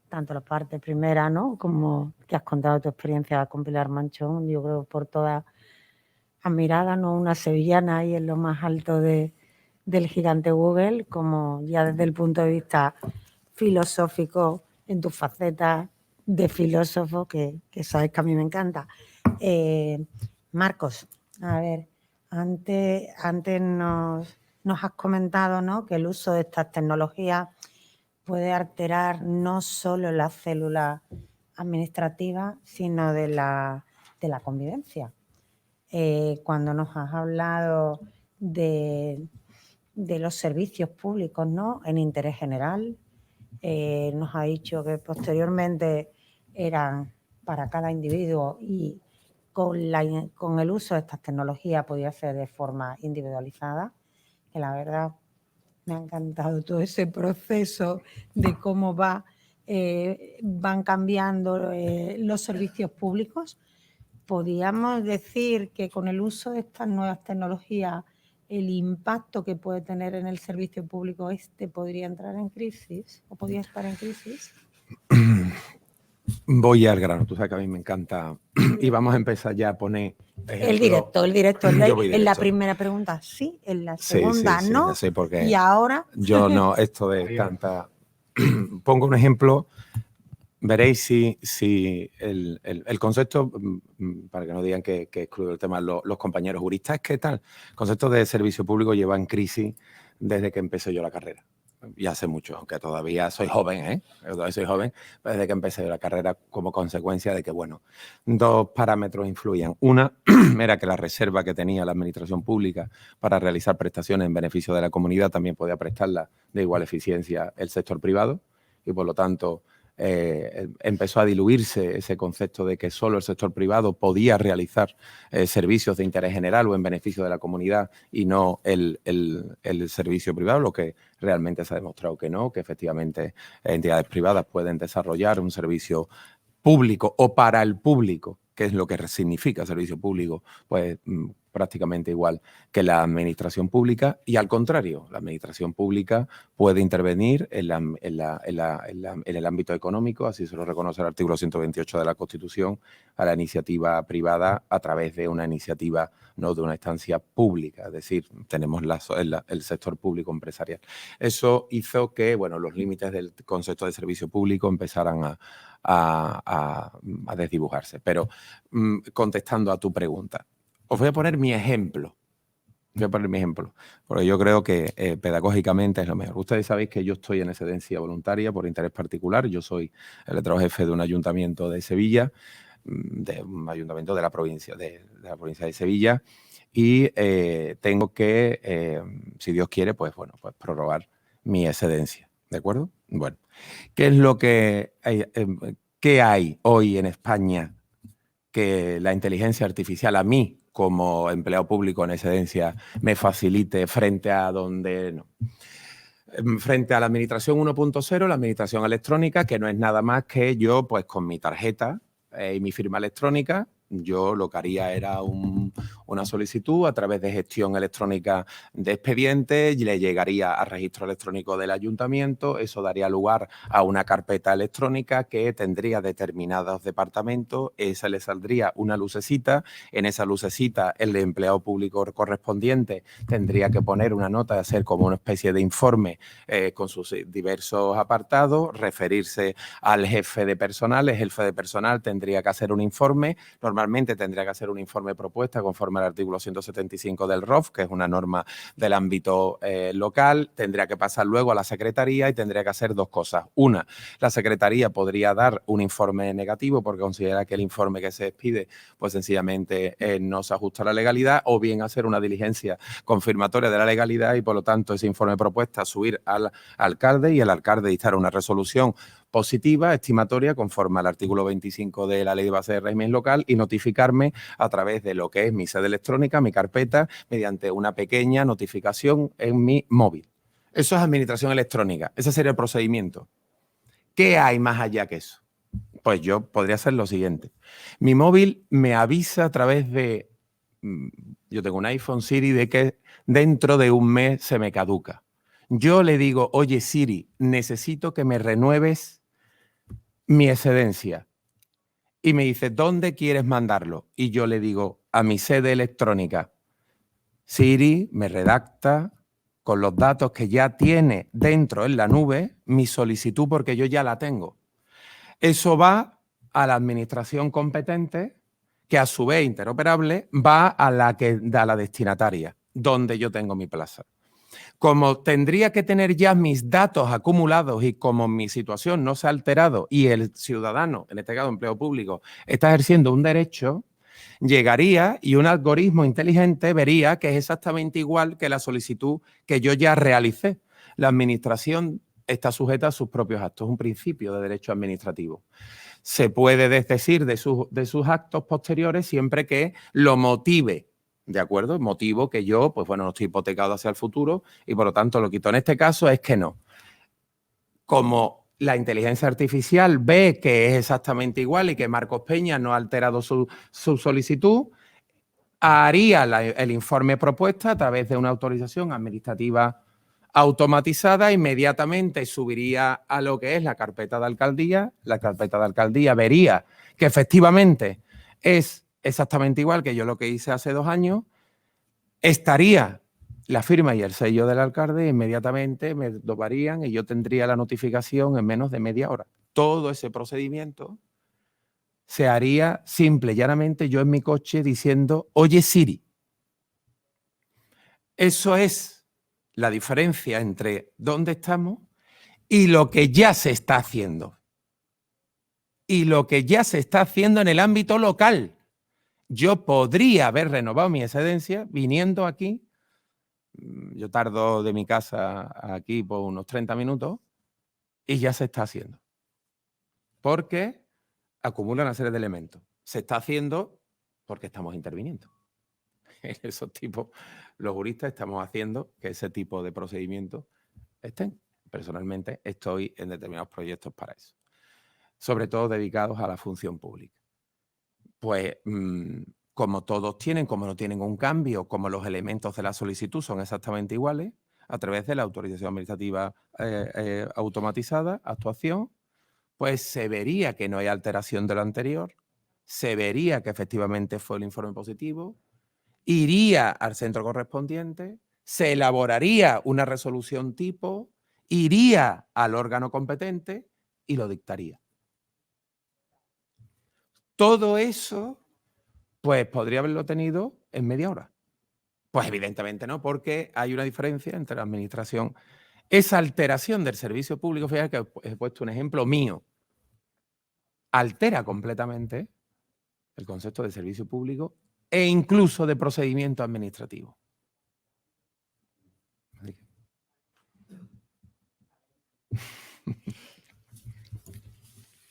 tanto la parte primera, ¿no?, como que has contado tu experiencia con Pilar Manchón, yo creo por toda admirada, ¿no?, una sevillana ahí en lo más alto del gigante Google, como ya desde el punto de vista filosófico, en tu faceta de filósofo, que sabes que a mí me encanta. Marcos, a ver, antes nos has comentado, ¿no?, que el uso de estas tecnologías puede alterar no solo las células administrativas, sino de la convivencia. Cuando nos has hablado de los servicios públicos, ¿no?, en interés general, nos ha dicho que posteriormente eran para cada individuo y con el uso de estas tecnologías podía ser de forma individualizada, que la verdad me ha encantado todo ese proceso de cómo van cambiando los servicios públicos. ¿Podríamos decir que con el uso de estas nuevas tecnologías el impacto que puede tener en el servicio público podría entrar en crisis o podría estar en crisis? Voy al grano, tú sabes que a mí me encanta y vamos a empezar ya a poner ejemplo. El directo. En la primera pregunta sí, en la segunda sí, no, sí, porque y ahora… Yo no, esto de tanta… Pongo un ejemplo, veréis si el concepto, para que no digan que excluyo el tema los compañeros juristas, es que tal, el concepto de servicio público lleva en crisis desde que empecé yo la carrera. Y hace mucho, aunque todavía soy joven, todavía soy joven, pero desde que empecé la carrera como consecuencia de que, bueno, dos parámetros influían. Una era que la reserva que tenía la administración pública para realizar prestaciones en beneficio de la comunidad también podía prestarla de igual eficiencia el sector privado y, por lo tanto, empezó a diluirse ese concepto de que solo el sector privado podía realizar servicios de interés general o en beneficio de la comunidad y no el servicio privado, lo que realmente se ha demostrado que no, que efectivamente entidades privadas pueden desarrollar un servicio público o para el público, que es lo que significa servicio público, pues prácticamente igual que la administración pública, y al contrario, la administración pública puede intervenir en el ámbito económico, así se lo reconoce el artículo 128 de la Constitución, a la iniciativa privada a través de una iniciativa, no de una instancia pública, es decir, tenemos el sector público empresarial. Eso hizo que, bueno, los límites del concepto de servicio público empezaran a desdibujarse. Pero contestando a tu pregunta, os voy a poner mi ejemplo. Porque yo creo que pedagógicamente es lo mejor. Ustedes sabéis que yo estoy en excedencia voluntaria por interés particular. Yo soy el letrado jefe de un ayuntamiento de Sevilla, de un ayuntamiento de la provincia de Sevilla, y tengo que, si Dios quiere, pues bueno, pues prorrogar mi excedencia. ¿De acuerdo? Bueno, ¿qué es lo que qué hay hoy en España que la inteligencia artificial a mí, como empleado público en excedencia, me facilite frente a donde no? Frente a la administración 1.0, la administración electrónica, que no es nada más que yo, pues con mi tarjeta y mi firma electrónica, yo lo que haría era una solicitud a través de gestión electrónica de expedientes, y le llegaría al registro electrónico del ayuntamiento, eso daría lugar a una carpeta electrónica que tendría determinados departamentos, esa le saldría una lucecita, en esa lucecita el empleado público correspondiente tendría que poner una nota de hacer como una especie de informe con sus diversos apartados, referirse al jefe de personal, el jefe de personal tendría que hacer un informe, normalmente tendría que hacer un informe propuesta conforme al artículo 175 del ROF, que es una norma del ámbito local, tendría que pasar luego a la secretaría y tendría que hacer dos cosas. Una, la secretaría podría dar un informe negativo porque considera que el informe que se expide pues sencillamente no se ajusta a la legalidad, o bien hacer una diligencia confirmatoria de la legalidad y por lo tanto ese informe propuesta subir al alcalde y el alcalde dictar una resolución positiva, estimatoria, conforme al artículo 25 de la Ley de Base de Régimen Local y notificarme a través de lo que es mi sede electrónica, mi carpeta, mediante una pequeña notificación en mi móvil. Eso es administración electrónica. Ese sería el procedimiento. ¿Qué hay más allá que eso? Pues yo podría hacer lo siguiente. Mi móvil me avisa a través de... Yo tengo un iPhone Siri de que dentro de un mes se me caduca. Yo le digo, oye Siri, necesito que me renueves mi excedencia. Y me dice, ¿dónde quieres mandarlo? Y yo le digo, a mi sede electrónica. Siri me redacta con los datos que ya tiene dentro en la nube mi solicitud porque yo ya la tengo. Eso va a la administración competente, que a su vez interoperable va a la destinataria, donde yo tengo mi plaza. Como tendría que tener ya mis datos acumulados y como mi situación no se ha alterado y el ciudadano, en este caso empleo público, está ejerciendo un derecho, llegaría y un algoritmo inteligente vería que es exactamente igual que la solicitud que yo ya realicé. La administración está sujeta a sus propios actos, un principio de derecho administrativo. Se puede desdecir de sus actos posteriores siempre que lo motive. ¿De acuerdo? Motivo que yo, pues bueno, no estoy hipotecado hacia el futuro y por lo tanto lo quito. En este caso es que no. Como la inteligencia artificial ve que es exactamente igual y que Marcos Peña no ha alterado su solicitud, haría el informe propuesta a través de una autorización administrativa automatizada, inmediatamente subiría a lo que es la carpeta de alcaldía. La carpeta de alcaldía vería que efectivamente es exactamente igual que yo lo que hice hace 2 años, estaría la firma y el sello del alcalde, inmediatamente me doparían y yo tendría la notificación en menos de media hora. Todo ese procedimiento se haría simple y llanamente yo en mi coche diciendo, oye Siri. Eso es la diferencia entre dónde estamos y lo que ya se está haciendo. Y lo que ya se está haciendo en el ámbito local. Yo podría haber renovado mi excedencia viniendo aquí. Yo tardo de mi casa aquí por unos 30 minutos y ya se está haciendo. Porque acumula una serie de elementos. Se está haciendo porque estamos interviniendo. En esos tipos, los juristas estamos haciendo que ese tipo de procedimientos estén. Personalmente estoy en determinados proyectos para eso. Sobre todo dedicados a la función pública. Pues como todos tienen, como no tienen un cambio, como los elementos de la solicitud son exactamente iguales, a través de la autorización administrativa automatizada, actuación, pues se vería que no hay alteración de lo anterior, se vería que efectivamente fue el informe positivo, iría al centro correspondiente, se elaboraría una resolución tipo, iría al órgano competente y lo dictaría. Todo eso, pues podría haberlo tenido en media hora. Pues evidentemente no, porque hay una diferencia entre la administración. Esa alteración del servicio público, fíjate que he puesto un ejemplo mío, altera completamente el concepto de servicio público e incluso de procedimiento administrativo.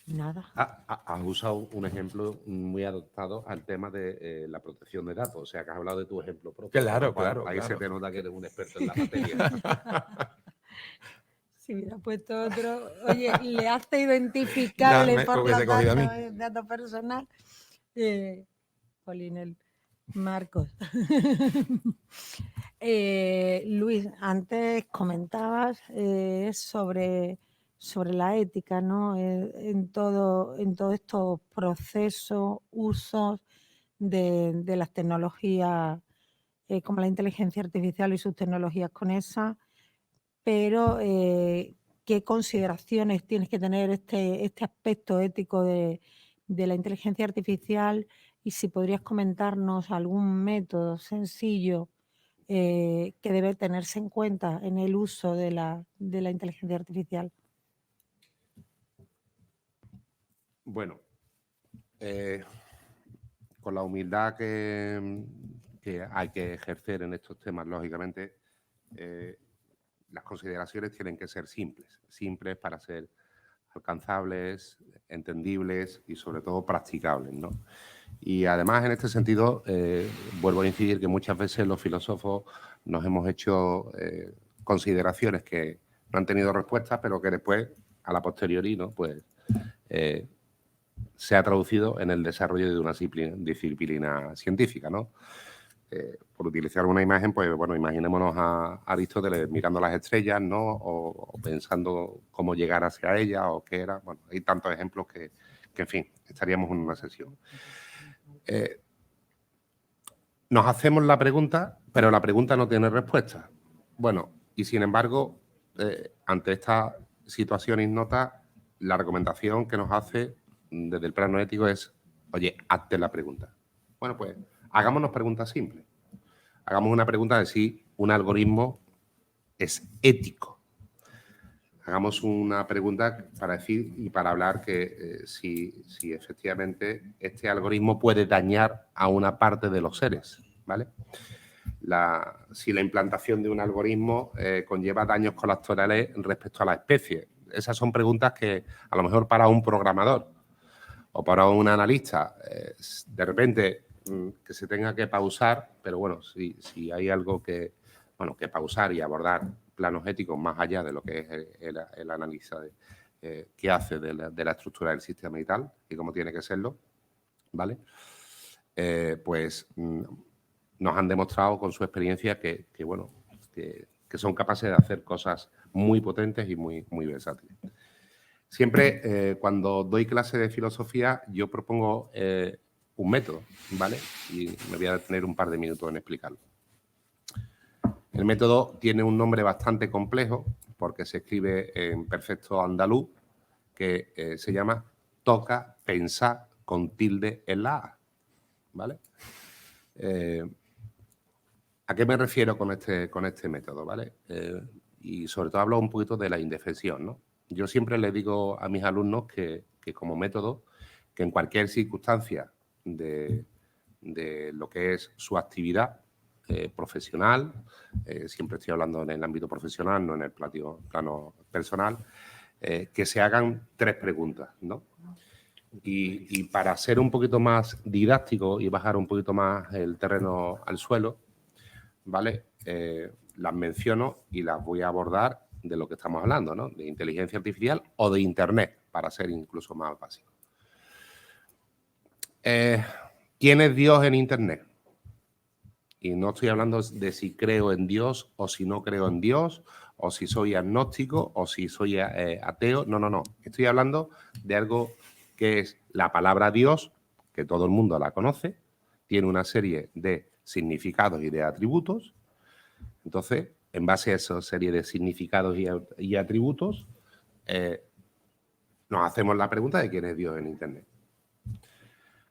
Nada. Has usado un ejemplo muy adaptado al tema de la protección de datos. O sea, que has hablado de tu ejemplo propio. Claro. Ahí se te nota que eres un experto en la materia. Si hubiera puesto otro, oye, le hace identificable me por hubiese los cogido a mí. datos personal. Polinel, Marcos. Luis, antes comentabas sobre la ética, ¿no? En todos estos procesos, usos de las tecnologías, como la inteligencia artificial y sus tecnologías conexas, pero ¿qué consideraciones tienes que tener este aspecto ético de la inteligencia artificial? Y si podrías comentarnos algún método sencillo que debe tenerse en cuenta en el uso de la inteligencia artificial. Bueno, con la humildad que hay que ejercer en estos temas, lógicamente, las consideraciones tienen que ser simples para ser alcanzables, entendibles y sobre todo practicables, ¿no? Y además, en este sentido, vuelvo a incidir que muchas veces los filósofos nos hemos hecho consideraciones que no han tenido respuestas, pero que después, a la posteriori, ¿no? Pues se ha traducido en el desarrollo de una disciplina científica, ¿no? Por utilizar una imagen, pues bueno, imaginémonos a Aristóteles mirando las estrellas, ¿no? O pensando cómo llegar hacia ellas o qué era. Bueno, hay tantos ejemplos que en fin, estaríamos en una sesión. Nos hacemos la pregunta, pero la pregunta no tiene respuesta. Bueno, y sin embargo, ante esta situación ignota, la recomendación que nos hace desde el plano ético es, oye, hazte la pregunta. Bueno, pues hagámonos preguntas simples. Hagamos una pregunta de si un algoritmo es ético. Hagamos una pregunta para decir y para hablar que si efectivamente este algoritmo puede dañar a una parte de los seres, ¿vale? Si la implantación de un algoritmo conlleva daños colaterales respecto a la especie. Esas son preguntas que a lo mejor para un programador o para un analista, de repente que se tenga que pausar, pero bueno, si hay algo que pausar y abordar planos éticos más allá de lo que es el análisis que hace de la estructura del sistema y tal, y cómo tiene que serlo, ¿vale? Pues nos han demostrado con su experiencia que son capaces de hacer cosas muy potentes y muy versátiles. Siempre cuando doy clase de filosofía yo propongo un método, ¿vale? Y me voy a detener un par de minutos en explicarlo. El método tiene un nombre bastante complejo porque se escribe en perfecto andaluz que se llama toca pensar con tilde en la A, ¿vale? ¿A qué me refiero con este método, ¿vale? Y sobre todo hablo un poquito de la indefensión, ¿no? Yo siempre le digo a mis alumnos que como método, que en cualquier circunstancia de lo que es su actividad profesional, siempre estoy hablando en el ámbito profesional, no en el plano personal, que se hagan 3 preguntas, ¿no? Y para ser un poquito más didáctico y bajar un poquito más el terreno al suelo, ¿vale? Las menciono y las voy a abordar de lo que estamos hablando, ¿no? De inteligencia artificial o de Internet, para ser incluso más básico. ¿Quién es Dios en Internet? Y no estoy hablando de si creo en Dios o si no creo en Dios, o si soy agnóstico o si soy ateo. No. Estoy hablando de algo que es la palabra Dios, que todo el mundo la conoce, tiene una serie de significados y de atributos. Entonces, en base a esa serie de significados y atributos, nos hacemos la pregunta de quién es Dios en Internet.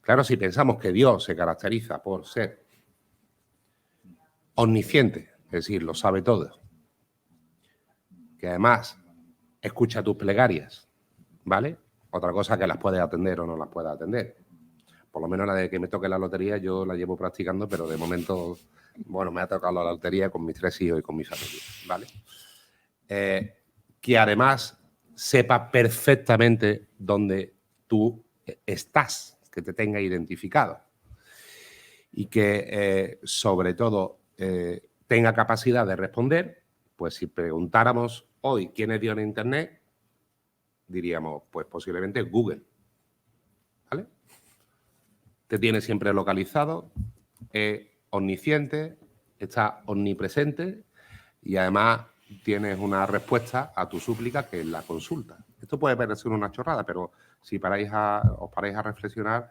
Claro, si pensamos que Dios se caracteriza por ser omnisciente, es decir, lo sabe todo, que además escucha tus plegarias, ¿vale? Otra cosa que las puede atender o no las puede atender. Por lo menos la de que me toque la lotería yo la llevo practicando, pero de momento, bueno, me ha tocado la lotería con mis 3 hijos y con mi familia, ¿vale? Que además sepa perfectamente dónde tú estás, que te tenga identificado y que sobre todo tenga capacidad de responder Pues si preguntáramos hoy quién es Dios en Internet, diríamos, pues posiblemente Google. ¿Vale? Te tiene siempre localizado, es omnisciente, está omnipresente y además tienes una respuesta a tu súplica que es la consulta. Esto puede parecer una chorrada, pero si os paráis a reflexionar,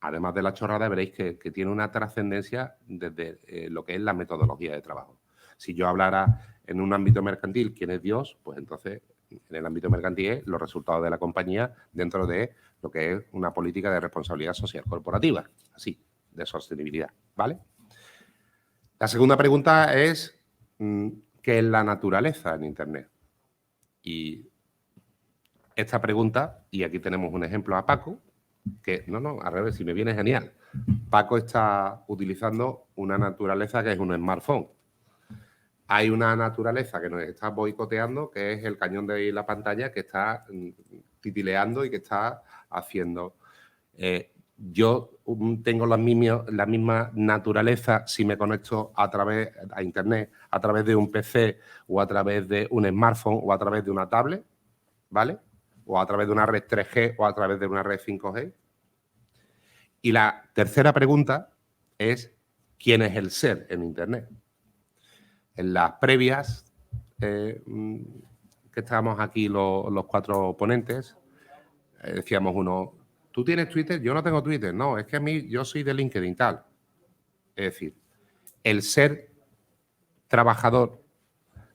además de la chorrada, veréis que tiene una trascendencia desde lo que es la metodología de trabajo. Si yo hablara en un ámbito mercantil quién es Dios, pues entonces en el ámbito mercantil es los resultados de la compañía dentro de lo que es una política de responsabilidad social corporativa, así, de sostenibilidad, ¿vale? La segunda pregunta es ¿qué es la naturaleza en Internet? Y esta pregunta, y aquí tenemos un ejemplo a Paco, que, no, al revés, si me viene genial. Paco está utilizando una naturaleza que es un smartphone. Hay una naturaleza que nos está boicoteando, que es el cañón de la pantalla, que está titileando y que está haciendo. Yo tengo la misma naturaleza si me conecto a Internet, a través de un PC o a través de un smartphone o a través de una tablet, ¿vale? O a través de una red 3G o a través de una red 5G. Y la tercera pregunta es ¿quién es el ser en Internet? En las previas que estábamos aquí los cuatro ponentes, decíamos uno, ¿tú tienes Twitter? Yo no tengo Twitter. No, es que yo soy de LinkedIn, tal. Es decir, el ser trabajador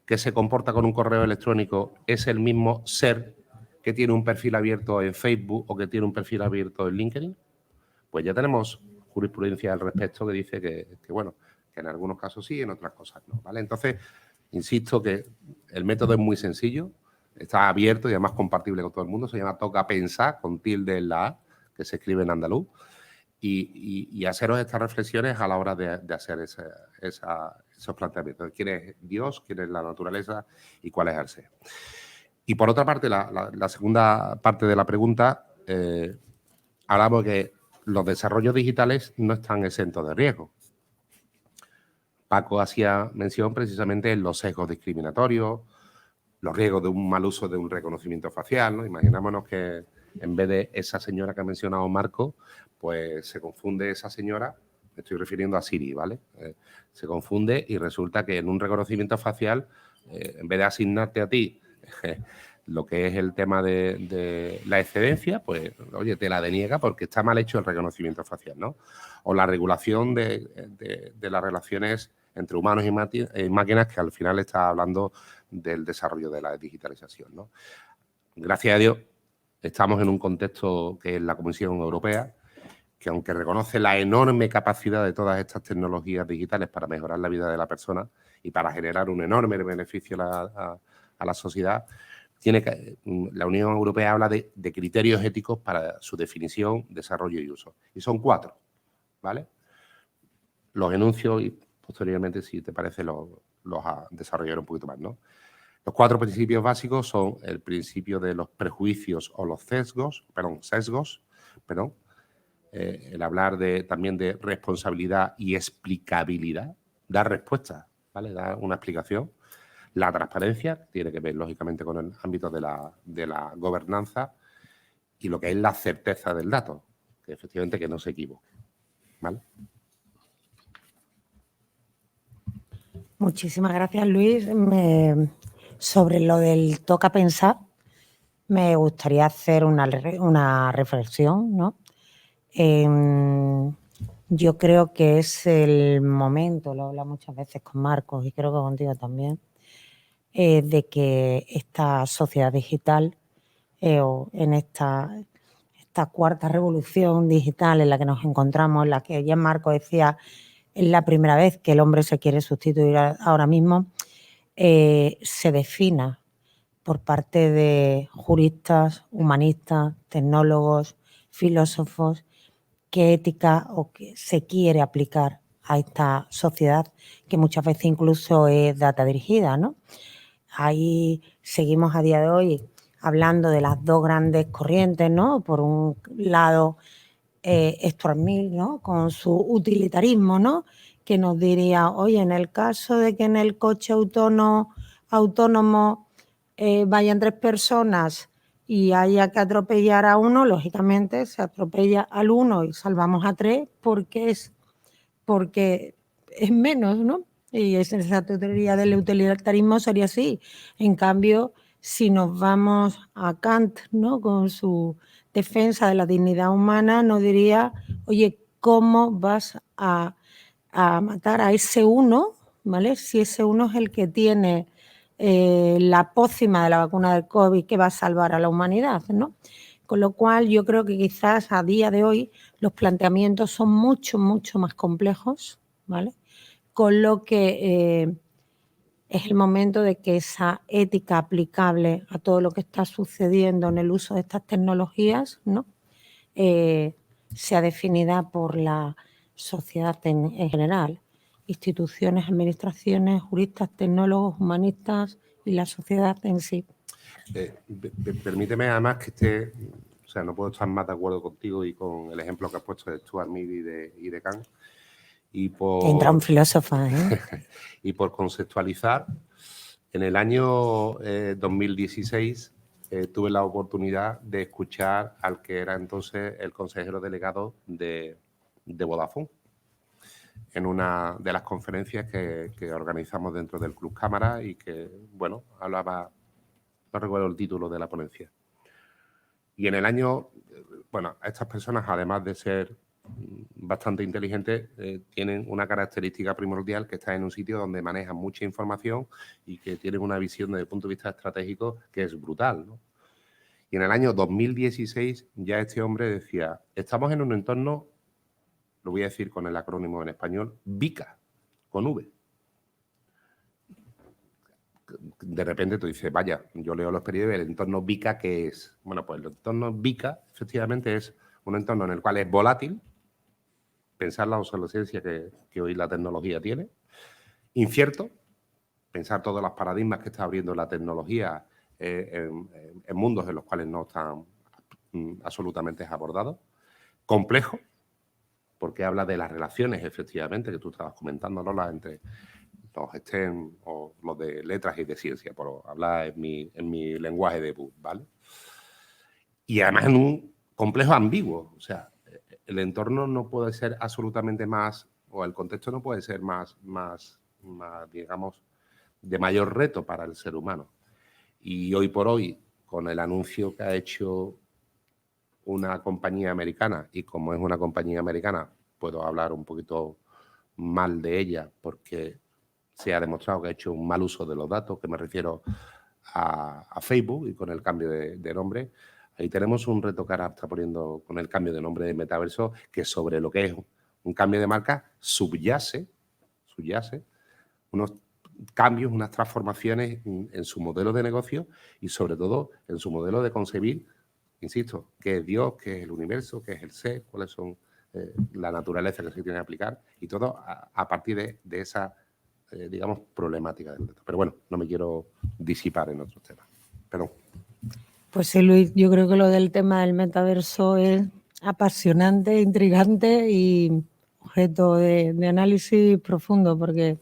que se comporta con un correo electrónico es el mismo ser que tiene un perfil abierto en Facebook o que tiene un perfil abierto en LinkedIn. Pues ya tenemos jurisprudencia al respecto que dice que en algunos casos sí, en otras cosas no, ¿vale? Entonces, insisto que el método es muy sencillo, está abierto y además compatible con todo el mundo, se llama Toca Pensar, con tilde en la A, que se escribe en andaluz, y haceros estas reflexiones a la hora de hacer esos planteamientos. ¿Quién es Dios? ¿Quién es la naturaleza? ¿Y cuál es el ser? Y por otra parte, la segunda parte de la pregunta, hablamos que los desarrollos digitales no están exentos de riesgo. Paco hacía mención precisamente en los sesgos discriminatorios, los riesgos de un mal uso de un reconocimiento facial, ¿no? Imaginámonos que en vez de esa señora que ha mencionado Marco, pues se confunde esa señora, me estoy refiriendo a Siri, ¿vale? Se confunde y resulta que en un reconocimiento facial, en vez de asignarte a ti lo que es el tema de la excedencia, pues, oye, te la deniega porque está mal hecho el reconocimiento facial, ¿no? O la regulación de las relaciones entre humanos y máquinas, que al final está hablando del desarrollo de la digitalización, ¿no? Gracias a Dios, estamos en un contexto que es la Comisión Europea, que aunque reconoce la enorme capacidad de todas estas tecnologías digitales para mejorar la vida de la persona y para generar un enorme beneficio a la sociedad, la Unión Europea habla de criterios éticos para su definición, desarrollo y uso. Y son 4, ¿vale? Los enuncio y posteriormente, si te parece, los desarrollaré un poquito más, ¿no? Los 4 principios básicos son el principio de los prejuicios o los sesgos, el hablar también de responsabilidad y explicabilidad, dar respuestas, ¿vale? Dar una explicación. La transparencia tiene que ver, lógicamente, con el ámbito de la gobernanza y lo que es la certeza del dato, que efectivamente que no se equivoque, ¿vale? Muchísimas gracias, Luis. Sobre lo del toca pensar, me gustaría hacer una reflexión, ¿no? Yo creo que es el momento, lo hablo muchas veces con Marcos y creo que contigo también, de que esta sociedad digital o en esta cuarta revolución digital en la que nos encontramos, en la que ya Marco decía, es la primera vez que el hombre se quiere sustituir ahora mismo, se defina por parte de juristas, humanistas, tecnólogos, filósofos, qué ética o qué se quiere aplicar a esta sociedad que muchas veces incluso es data dirigida, ¿no? Ahí seguimos a día de hoy hablando de las 2 grandes corrientes, ¿no? Por un lado, Stuart Mill, ¿no? Con su utilitarismo, ¿no? que nos diría, oye, en el caso de que en el coche autónomo vayan 3 personas y haya que atropellar a uno, lógicamente se atropella al uno y salvamos a 3 porque es menos, ¿no? Y esa teoría del utilitarismo sería así. En cambio, si nos vamos a Kant, ¿no?, con su defensa de la dignidad humana, nos diría, oye, ¿cómo vas a matar a ese uno, ¿vale? Si ese uno es el que tiene la pócima de la vacuna del COVID que va a salvar a la humanidad, ¿no? Con lo cual yo creo que quizás a día de hoy los planteamientos son mucho, mucho más complejos, ¿vale? Con lo que es el momento de que esa ética aplicable a todo lo que está sucediendo en el uso de estas tecnologías, ¿no?, sea definida por la sociedad en general, instituciones, administraciones, juristas, tecnólogos, humanistas y la sociedad en sí. Permíteme además que o sea, no puedo estar más de acuerdo contigo y con el ejemplo que has puesto de Stuart Mill y de Kant. Entra un filósofo, ¿eh? Y por conceptualizar, en el año 2016 tuve la oportunidad de escuchar al que era entonces el consejero delegado de Vodafone en una de las conferencias que organizamos dentro del Club Cámara y que, bueno, hablaba, no recuerdo el título de la ponencia. Y en el año, bueno, estas personas, además de ser bastante inteligentes, tienen una característica primordial, que está en un sitio donde manejan mucha información y que tienen una visión desde el punto de vista estratégico que es brutal, ¿no? Y en el año 2016 ya este hombre decía, estamos en un entorno, lo voy a decir con el acrónimo en español, VICA, con V. De repente tú dices, vaya, yo leo los periódicos, el entorno VICA, ¿qué es? Bueno, pues el entorno VICA efectivamente es un entorno en el cual es volátil, pensar la obsolescencia que hoy la tecnología tiene, incierto, pensar todos los paradigmas que está abriendo la tecnología en mundos en los cuales no están absolutamente abordados, complejo, porque habla de las relaciones, efectivamente, que tú estabas comentando, Lola, entre los STEM o los de letras y de ciencia, por hablar en mi lenguaje de boot, ¿vale? Y además en un complejo ambiguo, o sea, el entorno no puede ser absolutamente más, o el contexto no puede ser más, digamos, de mayor reto para el ser humano. Y hoy por hoy, con el anuncio que ha hecho una compañía americana, y como es una compañía americana, puedo hablar un poquito mal de ella porque se ha demostrado que ha hecho un mal uso de los datos, que me refiero a Facebook, y con el cambio de nombre, ahí tenemos un reto que ahora está poniendo con el cambio de nombre de Metaverso, que sobre lo que es un cambio de marca subyace unos cambios, unas transformaciones en su modelo de negocio y sobre todo en su modelo de concebir, insisto, qué es Dios, qué es el universo, qué es el ser, cuáles son la naturaleza que se tiene que aplicar, y todo a partir de esa, digamos, problemática del dato. Pero bueno, no me quiero disipar en otros temas. Perdón. Pues sí, Luis, yo creo que lo del tema del metaverso es apasionante, intrigante y objeto de análisis profundo, porque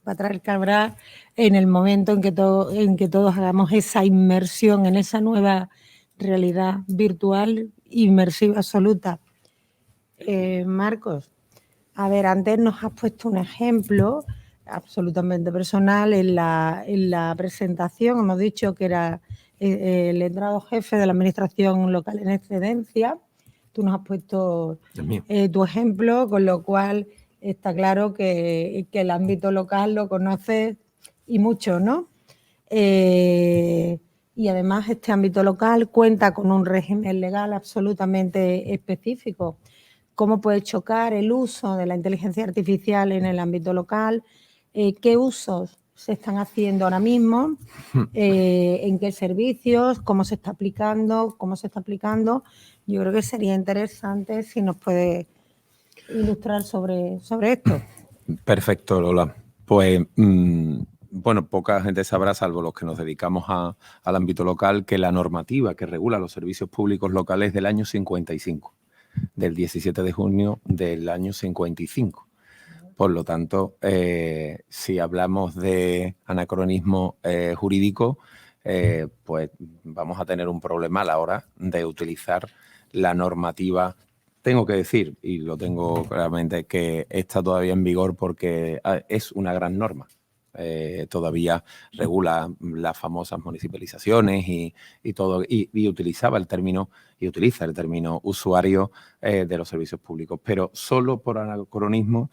va a traer que habrá en el momento en que todos hagamos esa inmersión en esa nueva realidad virtual, inmersiva absoluta. Marcos, a ver, antes nos has puesto un ejemplo absolutamente personal en la presentación. Hemos dicho que era el letrado jefe de la administración local en excedencia. Tú nos has puesto tu ejemplo, con lo cual está claro que el ámbito local lo conoces y mucho, ¿no? Y además este ámbito local cuenta con un régimen legal absolutamente específico. ¿Cómo puede chocar el uso de la inteligencia artificial en el ámbito local? ¿Qué usos se están haciendo ahora mismo? ¿En qué servicios? ¿Cómo se está aplicando? Yo creo que sería interesante si nos puede ilustrar sobre esto. Perfecto, Lola. Pues, bueno, poca gente sabrá, salvo los que nos dedicamos al ámbito local, que la normativa que regula los servicios públicos locales es del año 55, del 17 de junio del año 55. Por lo tanto, si hablamos de anacronismo jurídico, pues vamos a tener un problema a la hora de utilizar la normativa. Tengo que decir, y lo tengo claramente, que está todavía en vigor porque es una gran norma. Todavía regula las famosas municipalizaciones y todo, y utilizaba el término, y utiliza el término usuario de los servicios públicos. Pero solo por anacronismo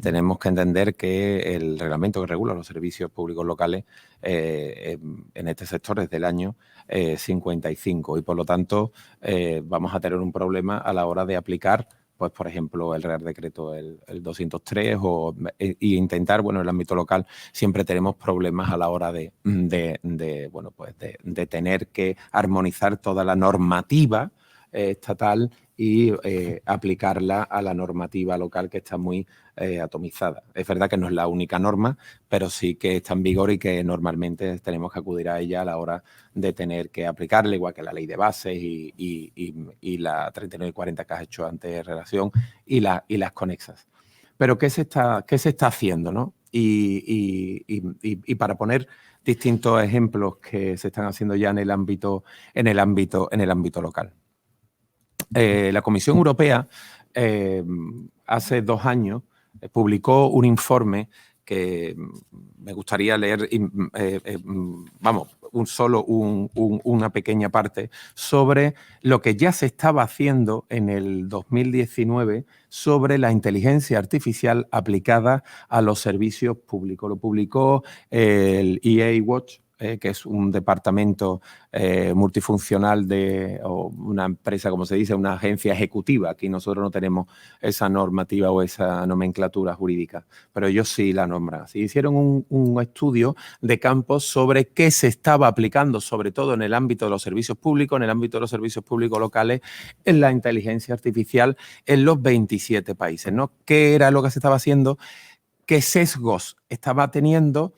tenemos que entender que el reglamento que regula los servicios públicos locales en este sector es del año 55 y por lo tanto vamos a tener un problema a la hora de aplicar, pues por ejemplo, el Real Decreto el 203 y intentar, bueno, en el ámbito local siempre tenemos problemas a la hora de tener que armonizar toda la normativa estatal y aplicarla a la normativa local que está muy atomizada. Es verdad que no es la única norma, pero sí que está en vigor y que normalmente tenemos que acudir a ella a la hora de tener que aplicarla, igual que la ley de bases y la 39 y 40 que has hecho antes en relación y las conexas. Pero ¿qué se está haciendo, no? Y para poner distintos ejemplos que se están haciendo ya en el ámbito local. La Comisión Europea hace 2 años publicó un informe que me gustaría leer, una pequeña parte sobre lo que ya se estaba haciendo en el 2019 sobre la inteligencia artificial aplicada a los servicios públicos. Lo publicó el EA Watch, que es un departamento multifuncional o una empresa, como se dice, una agencia ejecutiva. Aquí nosotros no tenemos esa normativa o esa nomenclatura jurídica, pero ellos sí la nombran. Sí, hicieron un estudio de campo sobre qué se estaba aplicando, sobre todo en el ámbito de los servicios públicos, en el ámbito de los servicios públicos locales, en la inteligencia artificial en los 27 países, ¿no? ¿Qué era lo que se estaba haciendo? ¿Qué sesgos estaba teniendo?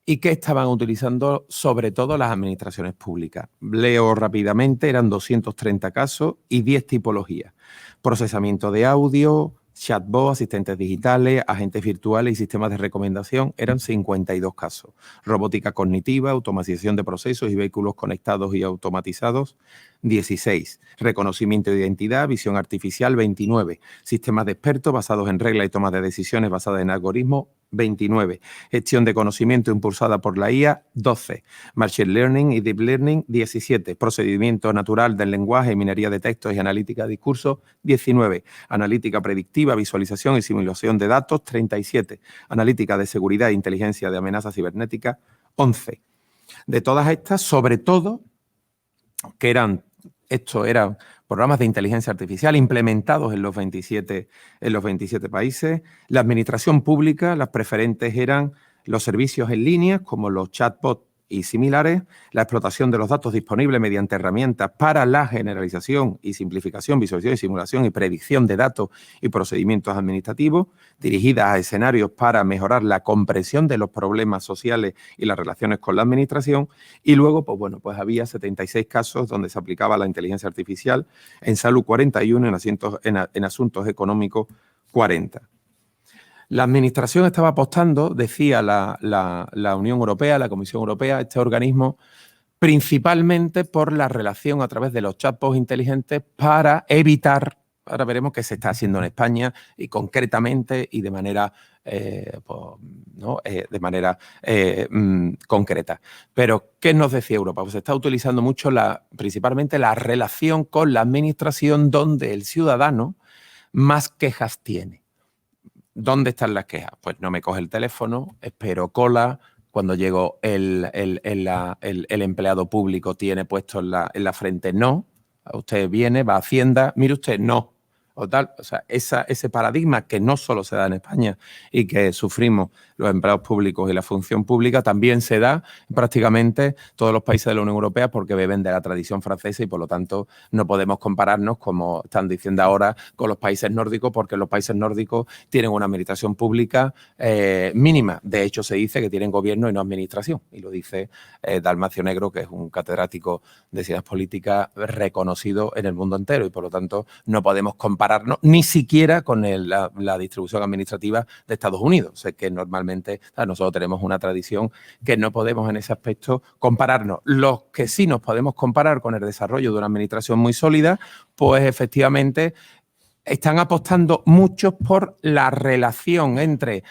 ¿Y qué estaban utilizando sobre todo las administraciones públicas? Leo rápidamente, eran 230 casos y 10 tipologías. Procesamiento de audio, chatbot, asistentes digitales, agentes virtuales y sistemas de recomendación, eran 52 casos. Robótica cognitiva, automatización de procesos y vehículos conectados y automatizados, 16. Reconocimiento de identidad, visión artificial, 29. Sistemas de expertos basados en reglas y toma de decisiones basadas en algoritmos, 29. Gestión de conocimiento impulsada por la IA, 12. Machine Learning y Deep Learning, 17. Procedimiento natural del lenguaje, minería de textos y analítica de discursos, 19. Analítica predictiva, visualización y simulación de datos, 37. Analítica de seguridad e inteligencia de amenazas cibernéticas, 11. De todas estas, sobre todo, estos eran programas de inteligencia artificial implementados en los 27 países. La administración pública, las preferentes eran los servicios en línea, como los chatbots y similares, la explotación de los datos disponibles mediante herramientas para la generalización y simplificación, visualización y simulación y predicción de datos y procedimientos administrativos, dirigidas a escenarios para mejorar la comprensión de los problemas sociales y las relaciones con la administración. Y luego, pues había 76 casos donde se aplicaba la inteligencia artificial, en salud 41, en asuntos económicos 40. La administración estaba apostando, decía la Unión Europea, la Comisión Europea, este organismo, principalmente por la relación a través de los chatbots inteligentes para evitar, ahora veremos qué se está haciendo en España y concretamente y de manera, concreta. Pero, ¿qué nos decía Europa? Pues se está utilizando mucho principalmente la relación con la administración donde el ciudadano más quejas tiene. ¿Dónde están las quejas? Pues no me coge el teléfono, espero cola, cuando llego el empleado público tiene puesto en la frente no, usted viene, va a Hacienda, mire usted, no, o tal. O sea, ese paradigma que no solo se da en España y que sufrimos los empleados públicos y la función pública también se da en prácticamente todos los países de la Unión Europea porque beben de la tradición francesa y por lo tanto no podemos compararnos, como están diciendo ahora, con los países nórdicos porque los países nórdicos tienen una administración pública mínima. De hecho, se dice que tienen gobierno y no administración y lo dice Dalmacio Negro, que es un catedrático de ciencias políticas reconocido en el mundo entero y por lo tanto no podemos compararnos ni siquiera con la distribución administrativa de Estados Unidos. Sé que normalmente nosotros tenemos una tradición que no podemos en ese aspecto compararnos. Los que sí nos podemos comparar con el desarrollo de una administración muy sólida, pues efectivamente están apostando muchos por la relación entre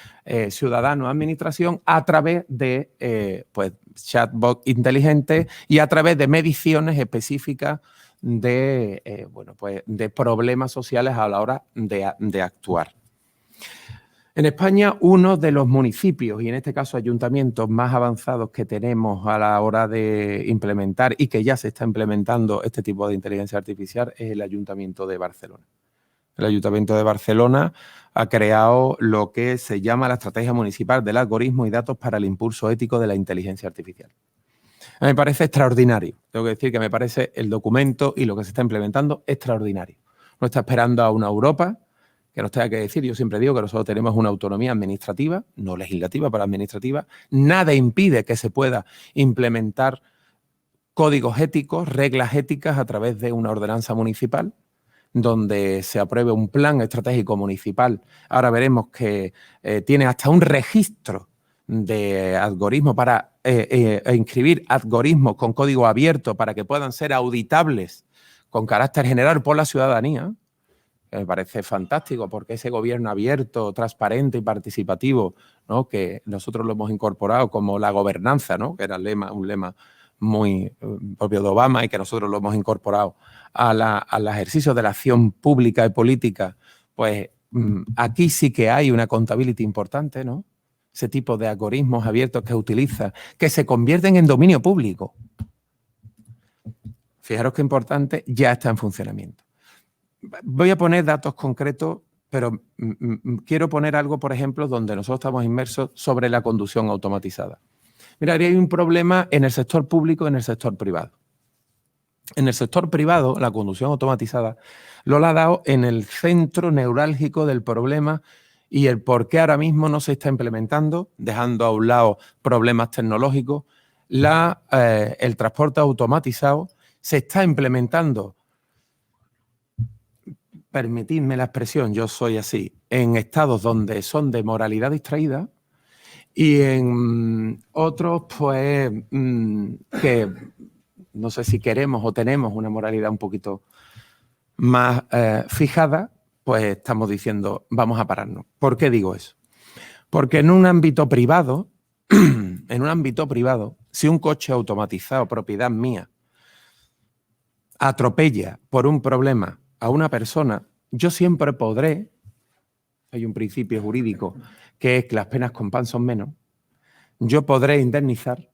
ciudadano y administración a través de pues, chatbot inteligentes y a través de mediciones específicas de, bueno, pues, de problemas sociales a la hora de actuar. En España, uno de los municipios, y en este caso ayuntamientos más avanzados que tenemos a la hora de implementar y que ya se está implementando este tipo de inteligencia artificial es el Ayuntamiento de Barcelona. El Ayuntamiento de Barcelona ha creado lo que se llama la Estrategia Municipal del Algoritmo y Datos para el Impulso Ético de la Inteligencia Artificial. A mí me parece extraordinario. Tengo que decir que me parece el documento y lo que se está implementando extraordinario. No está esperando a una Europa que nos tenga que decir. Yo siempre digo que nosotros tenemos una autonomía administrativa, no legislativa, pero administrativa. Nada impide que se pueda implementar códigos éticos, reglas éticas a través de una ordenanza municipal, donde se apruebe un plan estratégico municipal. Ahora veremos que tiene hasta un registro de algoritmos para inscribir algoritmos con código abierto para que puedan ser auditables con carácter general por la ciudadanía. Me parece fantástico porque ese gobierno abierto, transparente y participativo, ¿no?, que nosotros lo hemos incorporado como la gobernanza, ¿no?, que era un lema muy propio de Obama y que nosotros lo hemos incorporado al ejercicio de la acción pública y política, pues aquí sí que hay una accountability importante, ¿no? Ese tipo de algoritmos abiertos que utiliza, que se convierten en dominio público. Fijaros qué importante, ya está en funcionamiento. Voy a poner datos concretos, pero quiero poner algo, por ejemplo, donde nosotros estamos inmersos sobre la conducción automatizada. Mira, hay un problema en el sector público y en el sector privado. En el sector privado, la conducción automatizada lo ha dado en el centro neurálgico del problema y el por qué ahora mismo no se está implementando, dejando a un lado problemas tecnológicos. El transporte automatizado se está implementando, permitidme la expresión, yo soy así, en estados donde son de moralidad distraída y en otros, pues, que no sé si queremos o tenemos una moralidad un poquito más fijada, pues estamos diciendo, vamos a pararnos. ¿Por qué digo eso? Porque en un ámbito privado, si un coche automatizado, propiedad mía, atropella por un problema a una persona, yo siempre podré, hay un principio jurídico que es que las penas con pan son menos, yo podré indemnizar,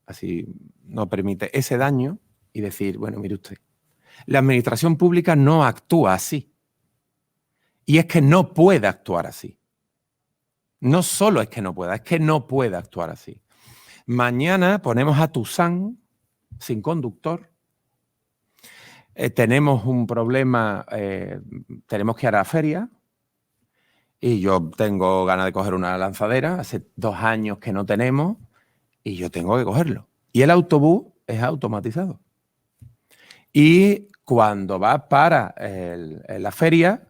así nos permite, ese daño y decir, bueno, mire usted, la administración pública no actúa así. Y es que no puede actuar así. No solo es que no pueda, es que no puede actuar así. Mañana ponemos a Tuzán sin conductor. Tenemos un problema, tenemos que ir a la feria y yo tengo ganas de coger una lanzadera, hace 2 años que no tenemos y yo tengo que cogerlo. Y el autobús es automatizado. Y cuando va para la feria,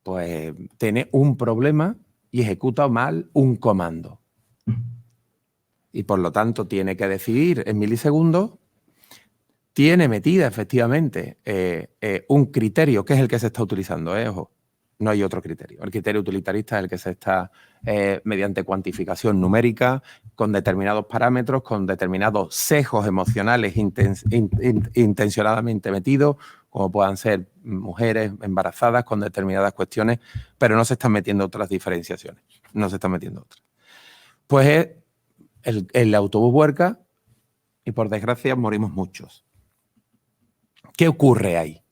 pues tiene un problema y ejecuta mal un comando. Y por lo tanto tiene que decidir en milisegundos. Tiene metida efectivamente un criterio que es el que se está utilizando, ojo, no hay otro criterio. El criterio utilitarista es el que se está mediante cuantificación numérica, con determinados parámetros, con determinados sesgos emocionales intencionadamente metidos, como puedan ser mujeres embarazadas con determinadas cuestiones, pero no se están metiendo otras diferenciaciones, no se están metiendo otras. Pues el autobús vuelca y por desgracia morimos muchos. ¿Qué ocurre ahí?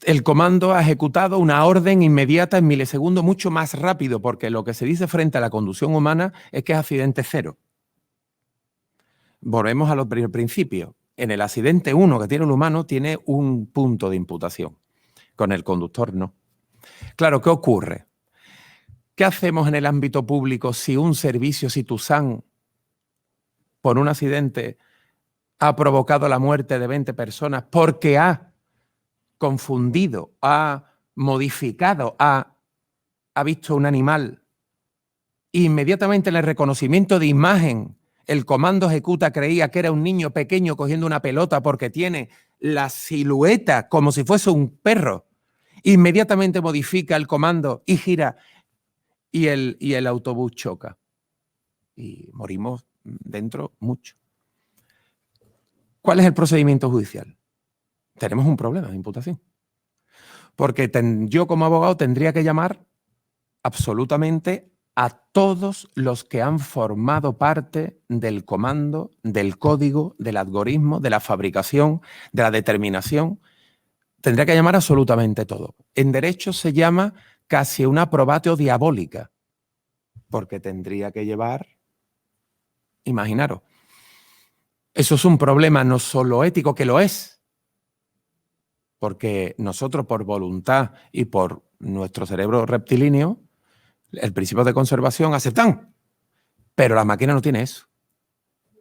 el comando ha ejecutado una orden inmediata en milisegundos mucho más rápido, porque lo que se dice frente a la conducción humana es que es accidente cero. Volvemos a los principios. En el accidente 1 que tiene el humano tiene un punto de imputación. Con el conductor no. Claro, ¿qué ocurre? ¿Qué hacemos en el ámbito público si un servicio, si Tusam, por un accidente, ha provocado la muerte de 20 personas porque ha confundido, ha modificado, ha visto un animal? Inmediatamente en el reconocimiento de imagen, el comando ejecuta creía que era un niño pequeño cogiendo una pelota porque tiene la silueta como si fuese un perro. Inmediatamente modifica el comando y gira y el autobús choca. Y morimos dentro mucho. ¿Cuál es el procedimiento judicial? Tenemos un problema de imputación. Porque yo como abogado tendría que llamar absolutamente a todos los que han formado parte del comando, del código, del algoritmo, de la fabricación, de la determinación. Tendría que llamar absolutamente todo. En derecho se llama casi una probatio diabólica, porque tendría que llevar, imaginaros, eso es un problema no solo ético, que lo es, porque nosotros por voluntad y por nuestro cerebro reptilíneo, el principio de conservación aceptan, pero la máquina no tiene eso.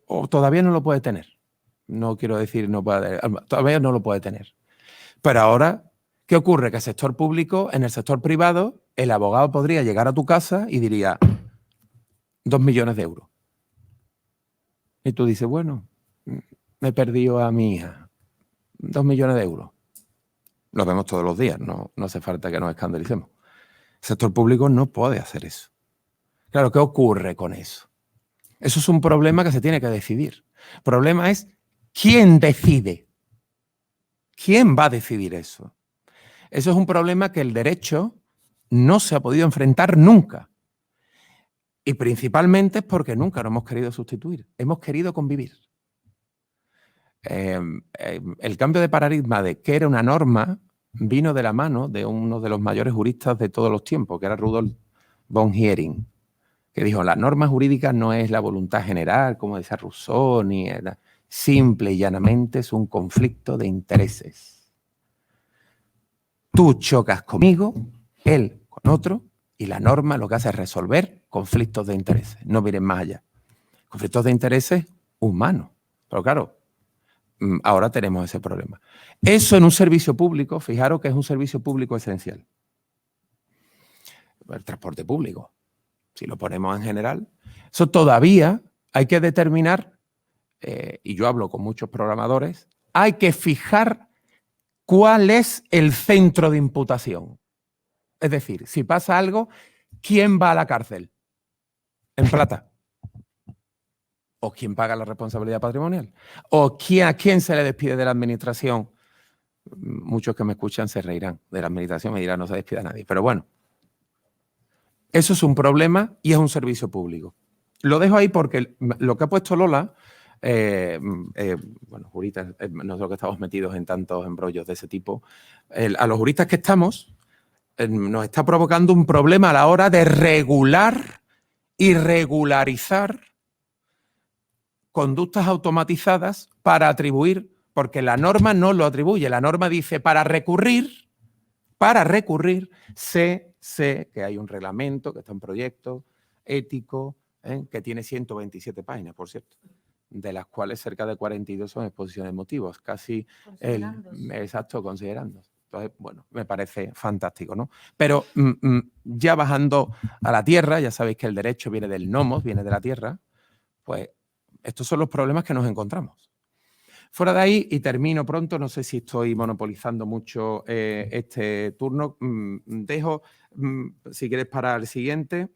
O todavía no lo puede tener. No quiero decir no puede, todavía no lo puede tener. Pero ahora, ¿qué ocurre? Que el sector público, en el sector privado, el abogado podría llegar a tu casa y diría 2 millones de euros. Y tú dices, bueno, me he perdido a mi hija. 2 millones de euros. Lo vemos todos los días, no hace falta que nos escandalicemos. El sector público no puede hacer eso. Claro, ¿qué ocurre con eso? Eso es un problema que se tiene que decidir. El problema es quién decide. ¿Quién va a decidir eso? Eso es un problema que el derecho no se ha podido enfrentar nunca. Y principalmente es porque nunca lo hemos querido sustituir. Hemos querido convivir. El cambio de paradigma de que era una norma vino de la mano de uno de los mayores juristas de todos los tiempos, que era Rudolf von Heering, que dijo, la norma jurídica no es la voluntad general, como decía Rousseau, ni era, simple y llanamente es un conflicto de intereses. Tú chocas conmigo, él con otro, y la norma lo que hace es resolver conflictos de intereses. No miren más allá. Conflictos de intereses humanos. Pero claro, ahora tenemos ese problema. Eso en un servicio público, fijaros que es un servicio público esencial. El transporte público, si lo ponemos en general, eso todavía hay que determinar, y yo hablo con muchos programadores, hay que fijar cuál es el centro de imputación. Es decir, si pasa algo, ¿quién va a la cárcel? En plata. ¿O quién paga la responsabilidad patrimonial? ¿O a quién se le despide de la administración? Muchos que me escuchan se reirán de la administración, me dirán no se despide a nadie. Pero bueno, eso es un problema y es un servicio público. Lo dejo ahí porque lo que ha puesto Lola, bueno, juristas, nosotros que estamos metidos en tantos embrollos de ese tipo, a los juristas que estamos, nos está provocando un problema a la hora de regular y regularizar conductas automatizadas para atribuir, porque la norma no lo atribuye, la norma dice para recurrir, sé que hay un reglamento, que está en proyecto ético, que tiene 127 páginas, por cierto, de las cuales cerca de 42 son exposiciones de motivos, casi exacto, considerando. Entonces, bueno, me parece fantástico, ¿no? Pero ya bajando a la tierra, ya sabéis que el derecho viene del nomos, viene de la tierra, pues estos son los problemas que nos encontramos. Fuera de ahí, y termino pronto, no sé si estoy monopolizando mucho este turno, dejo, si quieres, para el siguiente,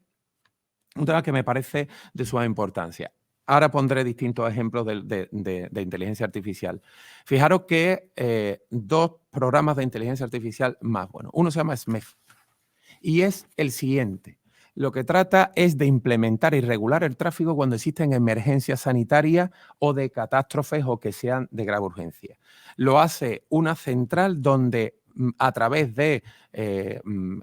un tema que me parece de suma importancia. Ahora pondré distintos ejemplos de inteligencia artificial. Fijaros que 2 programas de inteligencia artificial más buenos. Uno se llama SMEF y es el siguiente. Lo que trata es de implementar y regular el tráfico cuando existen emergencias sanitarias o de catástrofes o que sean de grave urgencia. Lo hace una central donde a través de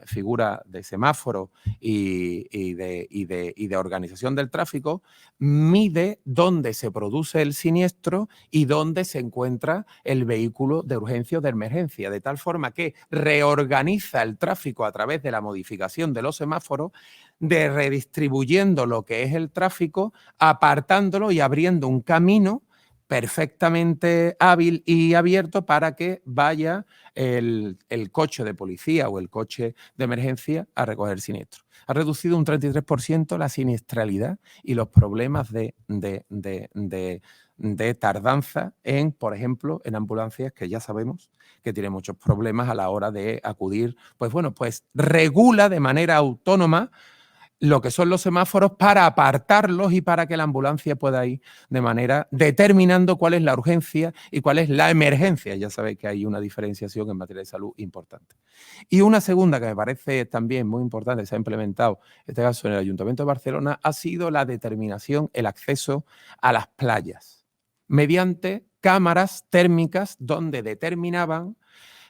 figuras de semáforo y de organización del tráfico, mide dónde se produce el siniestro y dónde se encuentra el vehículo de urgencia o de emergencia, de tal forma que reorganiza el tráfico a través de la modificación de los semáforos, de redistribuyendo lo que es el tráfico, apartándolo y abriendo un camino perfectamente hábil y abierto para que vaya el coche de policía o el coche de emergencia a recoger siniestros. Ha reducido un 33% la siniestralidad y los problemas de tardanza en, por ejemplo, en ambulancias, que ya sabemos que tienen muchos problemas a la hora de acudir. Pues bueno, pues regula de manera autónoma lo que son los semáforos para apartarlos y para que la ambulancia pueda ir de manera determinando cuál es la urgencia y cuál es la emergencia. Ya sabéis que hay una diferenciación en materia de salud importante. Y una segunda que me parece también muy importante, se ha implementado, en este caso en el Ayuntamiento de Barcelona, ha sido la determinación, el acceso a las playas, mediante cámaras térmicas donde determinaban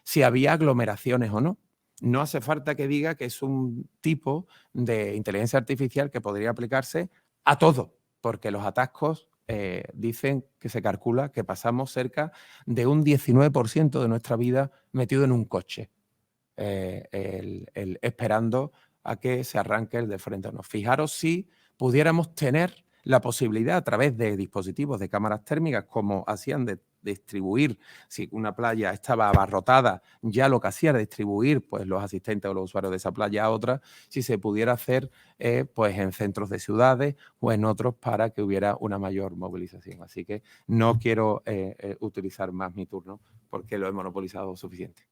si había aglomeraciones o no. No hace falta que diga que es un tipo de inteligencia artificial que podría aplicarse a todo, porque los atascos dicen que se calcula que pasamos cerca de un 19% de nuestra vida metido en un coche, esperando a que se arranque el de frente a nosotros. Fijaros si pudiéramos tener la posibilidad a través de dispositivos de cámaras térmicas, como hacían de distribuir, si una playa estaba abarrotada, ya lo que hacía era distribuir pues, los asistentes o los usuarios de esa playa a otra, si se pudiera hacer pues, en centros de ciudades o en otros para que hubiera una mayor movilización. Así que no quiero utilizar más mi turno porque lo he monopolizado suficiente.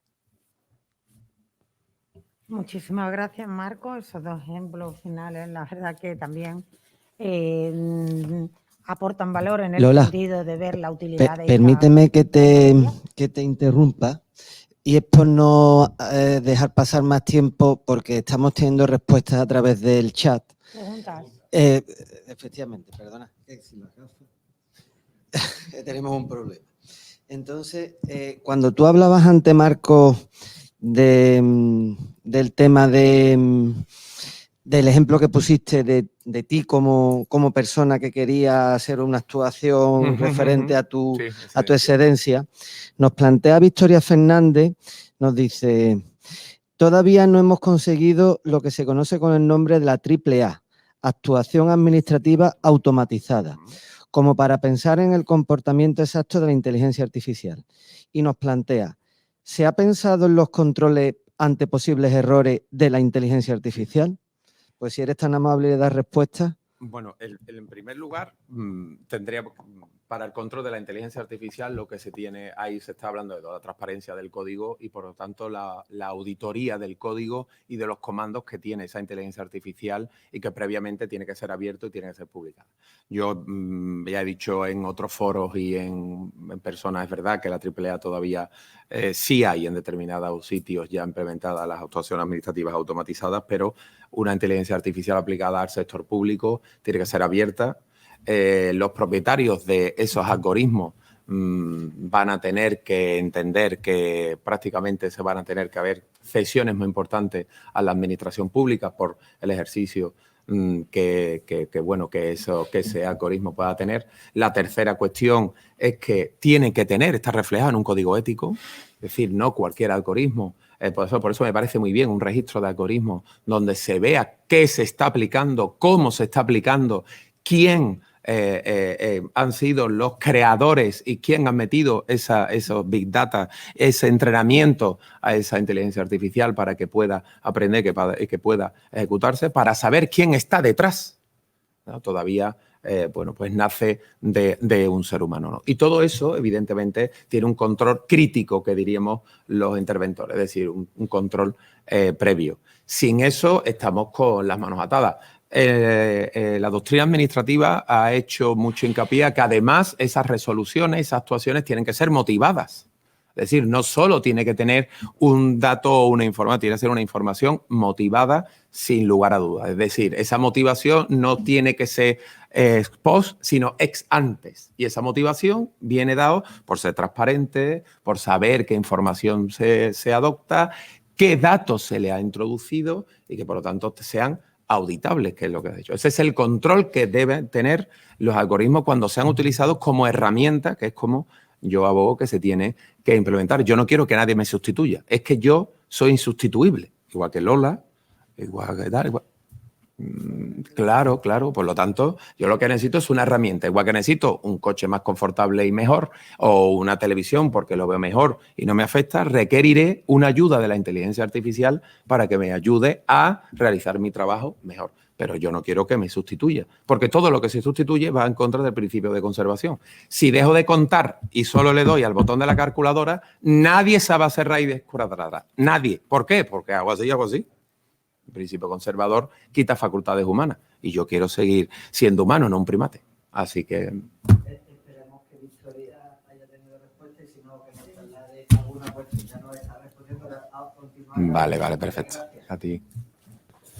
Muchísimas gracias, Marcos. Esos dos ejemplos finales, la verdad que también aportan valor en el Lola, sentido de ver la utilidad de permíteme que te interrumpa, y es por no dejar pasar más tiempo, porque estamos teniendo respuestas a través del chat. preguntas. Efectivamente, perdona. Tenemos un problema. Entonces, cuando tú hablabas ante Marco del tema del ejemplo que pusiste de ti como persona que quería hacer una actuación referente a tu excedencia, nos plantea Victoria Fernández, nos dice: todavía no hemos conseguido lo que se conoce con el nombre de la AAA, actuación administrativa automatizada, como para pensar en el comportamiento exacto de la inteligencia artificial. Y nos plantea: ¿se ha pensado en los controles ante posibles errores de la inteligencia artificial? Pues si eres tan amable de dar respuesta. Bueno, en primer lugar, tendría para el control de la inteligencia artificial lo que se tiene, ahí se está hablando de toda la transparencia del código y por lo tanto la auditoría del código y de los comandos que tiene esa inteligencia artificial y que previamente tiene que ser abierto y tiene que ser publicado. Yo ya he dicho en otros foros y en personas, es verdad que la AAA todavía sí hay en determinados sitios ya implementadas las actuaciones administrativas automatizadas, pero una inteligencia artificial aplicada al sector público tiene que ser abierta. Los propietarios de esos algoritmos van a tener que entender que prácticamente se van a tener que haber cesiones muy importantes a la administración pública por el ejercicio que ese algoritmo pueda tener. La tercera cuestión es que tiene que está reflejado en un código ético, es decir, no cualquier algoritmo. Por eso me parece muy bien un registro de algoritmos donde se vea qué se está aplicando, cómo se está aplicando, quién han sido los creadores y quién han metido esos big data, ese entrenamiento a esa inteligencia artificial para que pueda aprender y que pueda ejecutarse, para saber quién está detrás, ¿no? Todavía pues nace de un ser humano, ¿no? Y todo eso, evidentemente, tiene un control crítico, que diríamos los interventores, es decir, un control previo. Sin eso estamos con las manos atadas. La doctrina administrativa ha hecho mucho hincapié a que además esas resoluciones, esas actuaciones tienen que ser motivadas. Es decir, no solo tiene que tener un dato o una información, tiene que ser una información motivada sin lugar a dudas. Es decir, esa motivación no tiene que ser ex post, sino ex antes. Y esa motivación viene dado por ser transparente, por saber qué información se adopta, qué datos se le ha introducido y que por lo tanto sean auditables, que es lo que has dicho. Ese es el control que deben tener los algoritmos cuando sean utilizados como herramienta, que es como yo abogo que se tiene que implementar. Yo no quiero que nadie me sustituya, es que yo soy insustituible, igual que Lola, igual que tal, igual. Claro, claro. Por lo tanto, yo lo que necesito es una herramienta. Igual que necesito un coche más confortable y mejor o una televisión porque lo veo mejor y no me afecta, requeriré una ayuda de la inteligencia artificial para que me ayude a realizar mi trabajo mejor. Pero yo no quiero que me sustituya, porque todo lo que se sustituye va en contra del principio de conservación. Si dejo de contar y solo le doy al botón de la calculadora, nadie sabe hacer raíces cuadradas. Nadie. ¿Por qué? Porque hago así, hago así. El principio conservador quita facultades humanas y yo quiero seguir siendo humano, no un primate. Así que... Esperemos que Victoria haya tenido respuesta y si no, que nos traslade alguna cuestión. Ya no está respondiendo, pero a continuar. Vale, perfecto. A ti.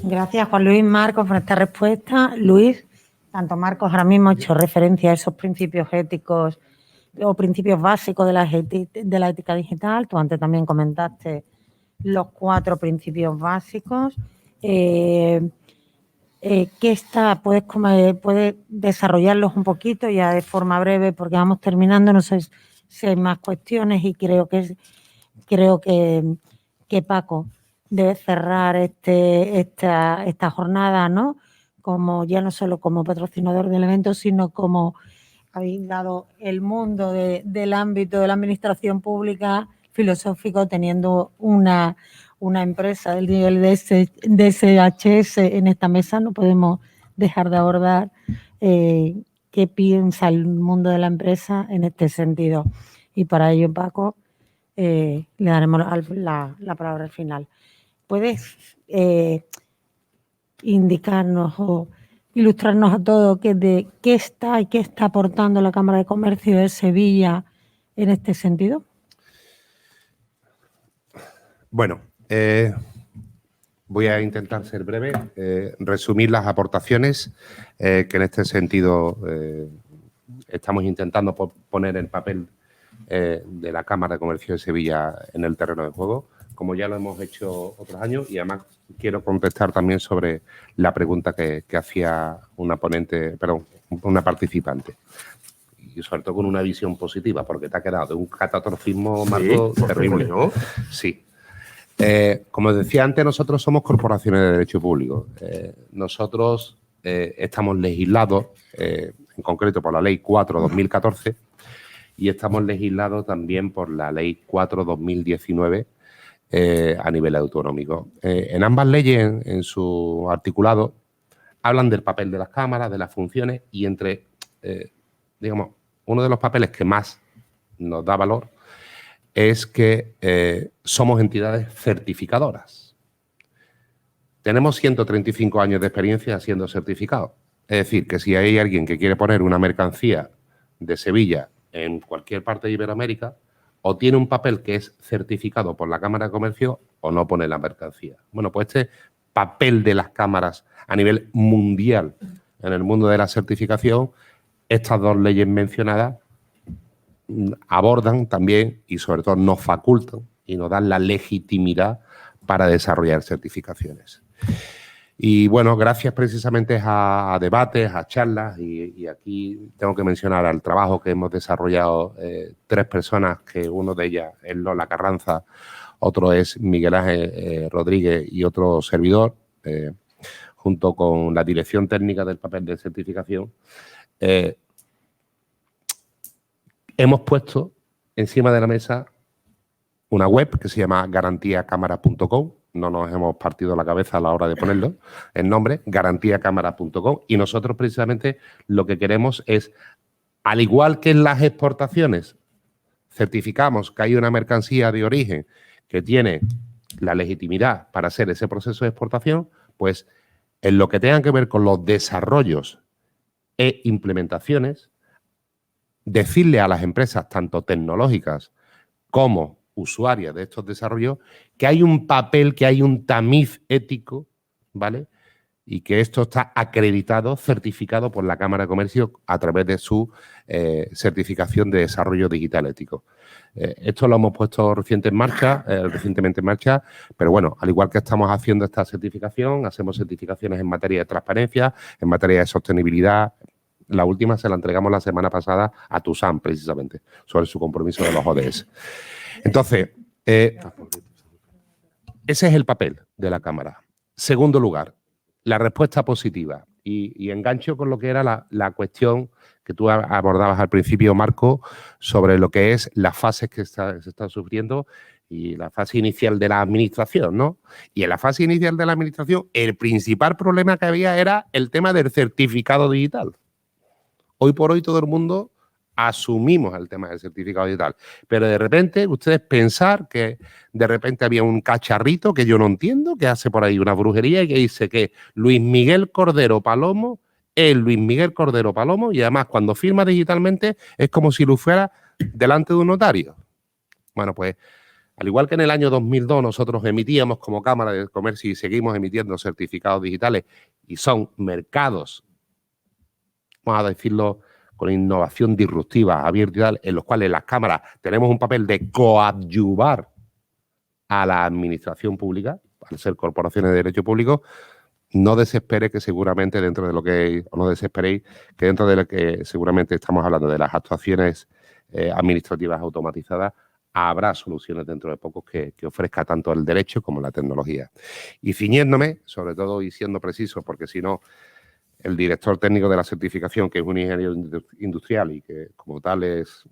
Gracias, Juan Luis Marcos, por esta respuesta. Luis, tanto Marcos ahora mismo ha hecho referencia a esos principios éticos o principios básicos de la ética digital. Tú antes también comentaste los 4 principios básicos. ¿Puedes desarrollarlos un poquito ya de forma breve porque vamos terminando? No sé si hay más cuestiones y creo que Paco debe cerrar esta jornada, ¿no? Como ya no solo como patrocinador del evento, sino como habéis dado el mundo del ámbito de la administración pública filosófico, teniendo una empresa del nivel de SHS en esta mesa. No podemos dejar de abordar qué piensa el mundo de la empresa en este sentido. Y para ello, Paco, le daremos la palabra al final. ¿Puedes indicarnos o ilustrarnos a todos qué está y qué está aportando la Cámara de Comercio de Sevilla en este sentido? Bueno, voy a intentar ser breve, resumir las aportaciones que en este sentido estamos intentando poner en papel de la Cámara de Comercio de Sevilla en el terreno de juego, como ya lo hemos hecho otros años, y además quiero contestar también sobre la pregunta que hacía una participante. Y sobre todo con una visión positiva, porque te ha quedado de un catastrofismo, Marco, terrible, ¿no? Sí. Como decía antes, nosotros somos corporaciones de derecho público. Nosotros estamos legislados, en concreto por la Ley 4/2014, y estamos legislados también por la Ley 4/2019 a nivel autonómico. En ambas leyes, en su articulado, hablan del papel de las cámaras, de las funciones, y entre, digamos, uno de los papeles que más nos da valor es que somos entidades certificadoras. Tenemos 135 años de experiencia siendo certificados. Es decir, que si hay alguien que quiere poner una mercancía de Sevilla en cualquier parte de Iberoamérica, o tiene un papel que es certificado por la Cámara de Comercio o no pone la mercancía. Bueno, pues este papel de las cámaras a nivel mundial en el mundo de la certificación, estas 2 leyes mencionadas abordan también y sobre todo nos facultan y nos dan la legitimidad para desarrollar certificaciones. Y bueno, gracias precisamente a debates, a charlas, y aquí tengo que mencionar al trabajo que hemos desarrollado 3 personas, que uno de ellas es Lola Carranza, otro es Miguel Ángel Rodríguez y otro servidor, junto con la dirección técnica del papel de certificación. Hemos puesto encima de la mesa una web que se llama garantiacámara.com. No nos hemos partido la cabeza a la hora de ponerlo, el nombre, garantiacámara.com. Y nosotros precisamente lo que queremos es, al igual que en las exportaciones, certificamos que hay una mercancía de origen que tiene la legitimidad para hacer ese proceso de exportación, pues en lo que tenga que ver con los desarrollos e implementaciones, decirle a las empresas, tanto tecnológicas como usuarias de estos desarrollos, que hay un papel, que hay un tamiz ético, ¿vale? Y que esto está acreditado, certificado por la Cámara de Comercio a través de su certificación de desarrollo digital ético. Esto lo hemos puesto recientemente en marcha, pero bueno, al igual que estamos haciendo esta certificación, hacemos certificaciones en materia de transparencia, en materia de sostenibilidad. La última se la entregamos la semana pasada a TUSAM, precisamente, sobre su compromiso de los ODS. Entonces, ese es el papel de la Cámara. Segundo lugar, la respuesta positiva. Y engancho con lo que era la cuestión que tú abordabas al principio, Marco, sobre lo que es las fases que se están sufriendo y la fase inicial de la administración, ¿no? Y en la fase inicial de la administración, el principal problema que había era el tema del certificado digital. Hoy por hoy todo el mundo asumimos el tema del certificado digital, pero de repente ustedes pensar que de repente había un cacharrito que yo no entiendo, que hace por ahí una brujería y que dice que Luis Miguel Cordero Palomo es Luis Miguel Cordero Palomo y además cuando firma digitalmente es como si lo fuera delante de un notario. Bueno, pues al igual que en el año 2002 nosotros emitíamos como Cámara de Comercio y seguimos emitiendo certificados digitales y son mercados, vamos a decirlo, con innovación disruptiva, abierta y tal, en los cuales las cámaras tenemos un papel de coadyuvar a la administración pública, al ser corporaciones de derecho público, no desespere que seguramente dentro de lo que, o no desesperéis que dentro de lo que seguramente estamos hablando de las actuaciones administrativas automatizadas, habrá soluciones dentro de poco que ofrezca tanto el derecho como la tecnología. Y ciñéndome, sobre todo y siendo preciso, porque si no, el director técnico de la certificación, que es un ingeniero industrial y que como tal es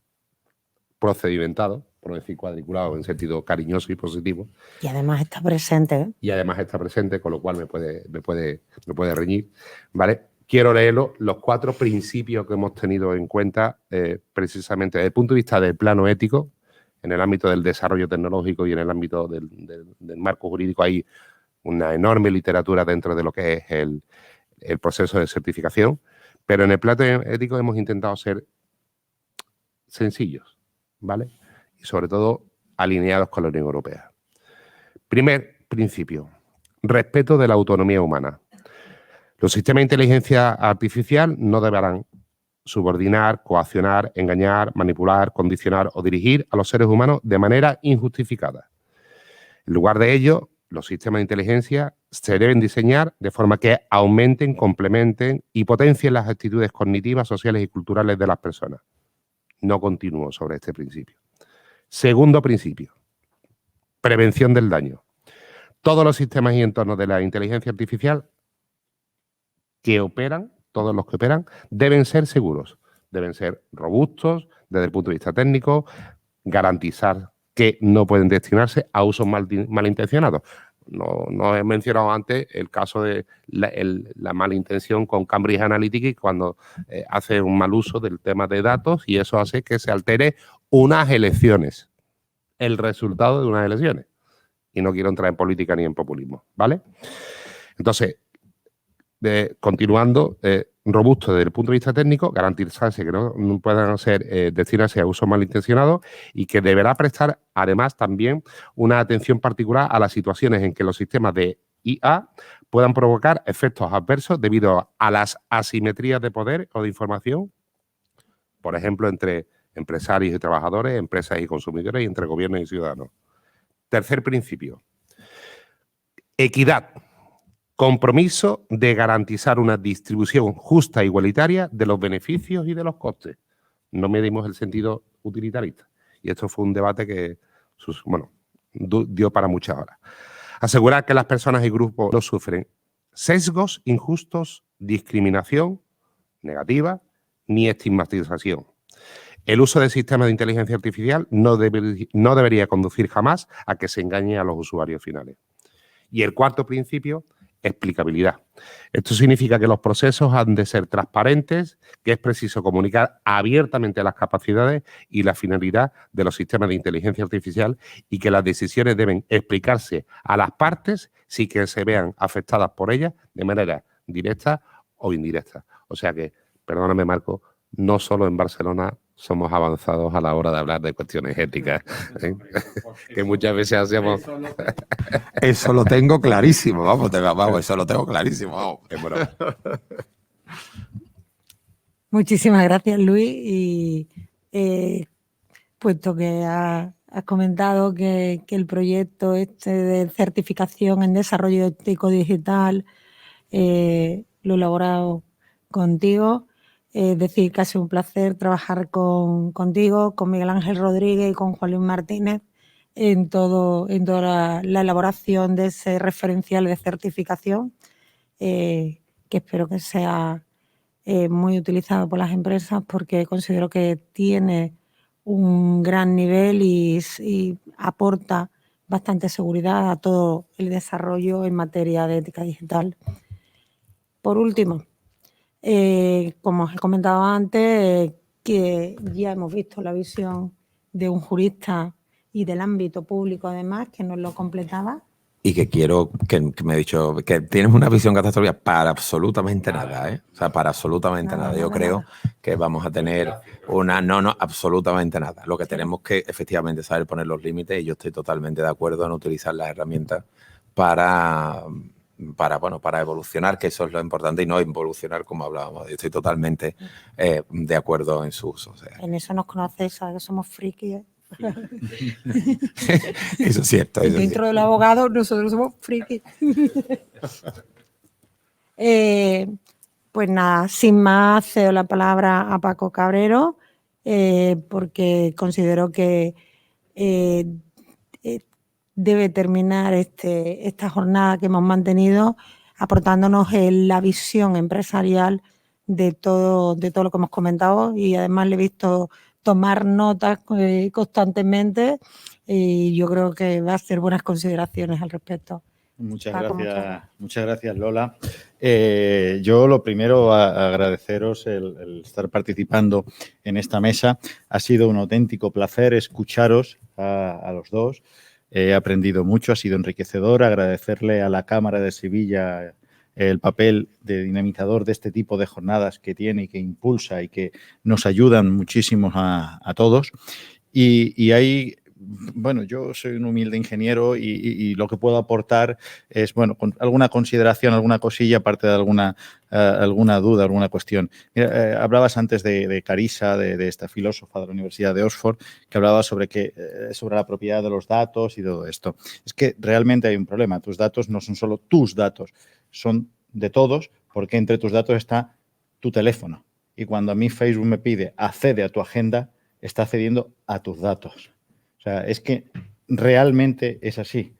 procedimentado, por decir cuadriculado en sentido cariñoso y positivo. Y además está presente, ¿eh? Y además está presente, con lo cual me puede reñir, ¿vale? Quiero leerlo, los 4 principios que hemos tenido en cuenta precisamente desde el punto de vista del plano ético, en el ámbito del desarrollo tecnológico y en el ámbito del marco jurídico hay una enorme literatura dentro de lo que es el proceso de certificación, pero en el plano ético hemos intentado ser sencillos, ¿vale? Y sobre todo alineados con la Unión Europea. Primer principio, respeto de la autonomía humana. Los sistemas de inteligencia artificial no deberán subordinar, coaccionar, engañar, manipular, condicionar o dirigir a los seres humanos de manera injustificada. En lugar de ello, los sistemas de inteligencia se deben diseñar de forma que aumenten, complementen y potencien las actitudes cognitivas, sociales y culturales de las personas. No continúo sobre este principio. Segundo principio, prevención del daño. Todos los sistemas y entornos de la inteligencia artificial que operan, todos los que operan, deben ser seguros, deben ser robustos desde el punto de vista técnico, garantizar que no pueden destinarse a usos malintencionados. No he mencionado antes el caso de la mala intención con Cambridge Analytica cuando hace un mal uso del tema de datos y eso hace que se altere unas elecciones, el resultado de unas elecciones. Y no quiero entrar en política ni en populismo, ¿vale? Entonces, continuando, robusto desde el punto de vista técnico, garantizarse que no puedan ser destinarse a usos malintencionados y que deberá prestar además también una atención particular a las situaciones en que los sistemas de IA puedan provocar efectos adversos debido a las asimetrías de poder o de información, por ejemplo, entre empresarios y trabajadores, empresas y consumidores y entre gobiernos y ciudadanos. Tercer principio, equidad. Compromiso de garantizar una distribución justa e igualitaria de los beneficios y de los costes. No medimos el sentido utilitarista. Y esto fue un debate que, dio para muchas horas. Asegurar que las personas y grupos no sufren sesgos injustos, discriminación negativa ni estigmatización. El uso de sistemas de inteligencia artificial no debería conducir jamás a que se engañe a los usuarios finales. Y el cuarto principio, explicabilidad. Esto significa que los procesos han de ser transparentes, que es preciso comunicar abiertamente las capacidades y la finalidad de los sistemas de inteligencia artificial y que las decisiones deben explicarse a las partes sin que se vean afectadas por ellas de manera directa o indirecta. O sea que, perdóname Marco, no solo en Barcelona somos avanzados a la hora de hablar de cuestiones éticas, ¿eh? Que muchas veces hacemos... Eso lo tengo clarísimo, vamos, eso lo tengo clarísimo, vamos. Es broma. Muchísimas gracias, Luis. Y puesto que has comentado que el proyecto este de certificación en desarrollo ético digital lo he elaborado contigo, decir que ha sido un placer trabajar contigo, con Miguel Ángel Rodríguez y con Juan Luis Martínez en toda la elaboración de ese referencial de certificación, que espero que sea muy utilizado por las empresas, porque considero que tiene un gran nivel y aporta bastante seguridad a todo el desarrollo en materia de ética digital. Por último, como os he comentado antes, que ya hemos visto la visión de un jurista y del ámbito público, además, que nos lo completaba. Y que quiero, que me ha dicho, que tienes una visión catastrófica para absolutamente nada, ¿eh? O sea, para absolutamente nada. Yo creo que vamos a tener no, absolutamente nada. Lo que tenemos que efectivamente saber poner los límites, y yo estoy totalmente de acuerdo en utilizar las herramientas para evolucionar, que eso es lo importante, y no evolucionar como hablábamos. Yo estoy totalmente de acuerdo en su uso. O sea. En eso nos conocéis, sabes que somos frikis, ¿eh? Eso es cierto. Eso dentro del abogado nosotros somos frikis. Pues nada, sin más, cedo la palabra a Paco Cabrero, porque considero que debe terminar esta jornada que hemos mantenido aportándonos la visión empresarial de todo lo que hemos comentado, y además le he visto tomar notas constantemente, y yo creo que va a hacer buenas consideraciones al respecto. Muchas gracias, Lola. Yo lo primero, agradeceros el estar participando en esta mesa. Ha sido un auténtico placer escucharos a los dos. He aprendido mucho, ha sido enriquecedor. Agradecerle a la Cámara de Sevilla el papel de dinamizador de este tipo de jornadas que tiene y que impulsa y que nos ayudan muchísimo a todos. Y hay, bueno, yo soy un humilde ingeniero y lo que puedo aportar es, bueno, con alguna consideración, alguna cosilla, aparte de alguna duda, alguna cuestión. Mira, hablabas antes de Carissa, de esta filósofa de la Universidad de Oxford, que hablaba sobre la propiedad de los datos y todo esto. Es que realmente hay un problema. Tus datos no son solo tus datos, son de todos, porque entre tus datos está tu teléfono. Y cuando a mí Facebook me pide accede a tu agenda, está accediendo a tus datos. O sea, es que realmente es así.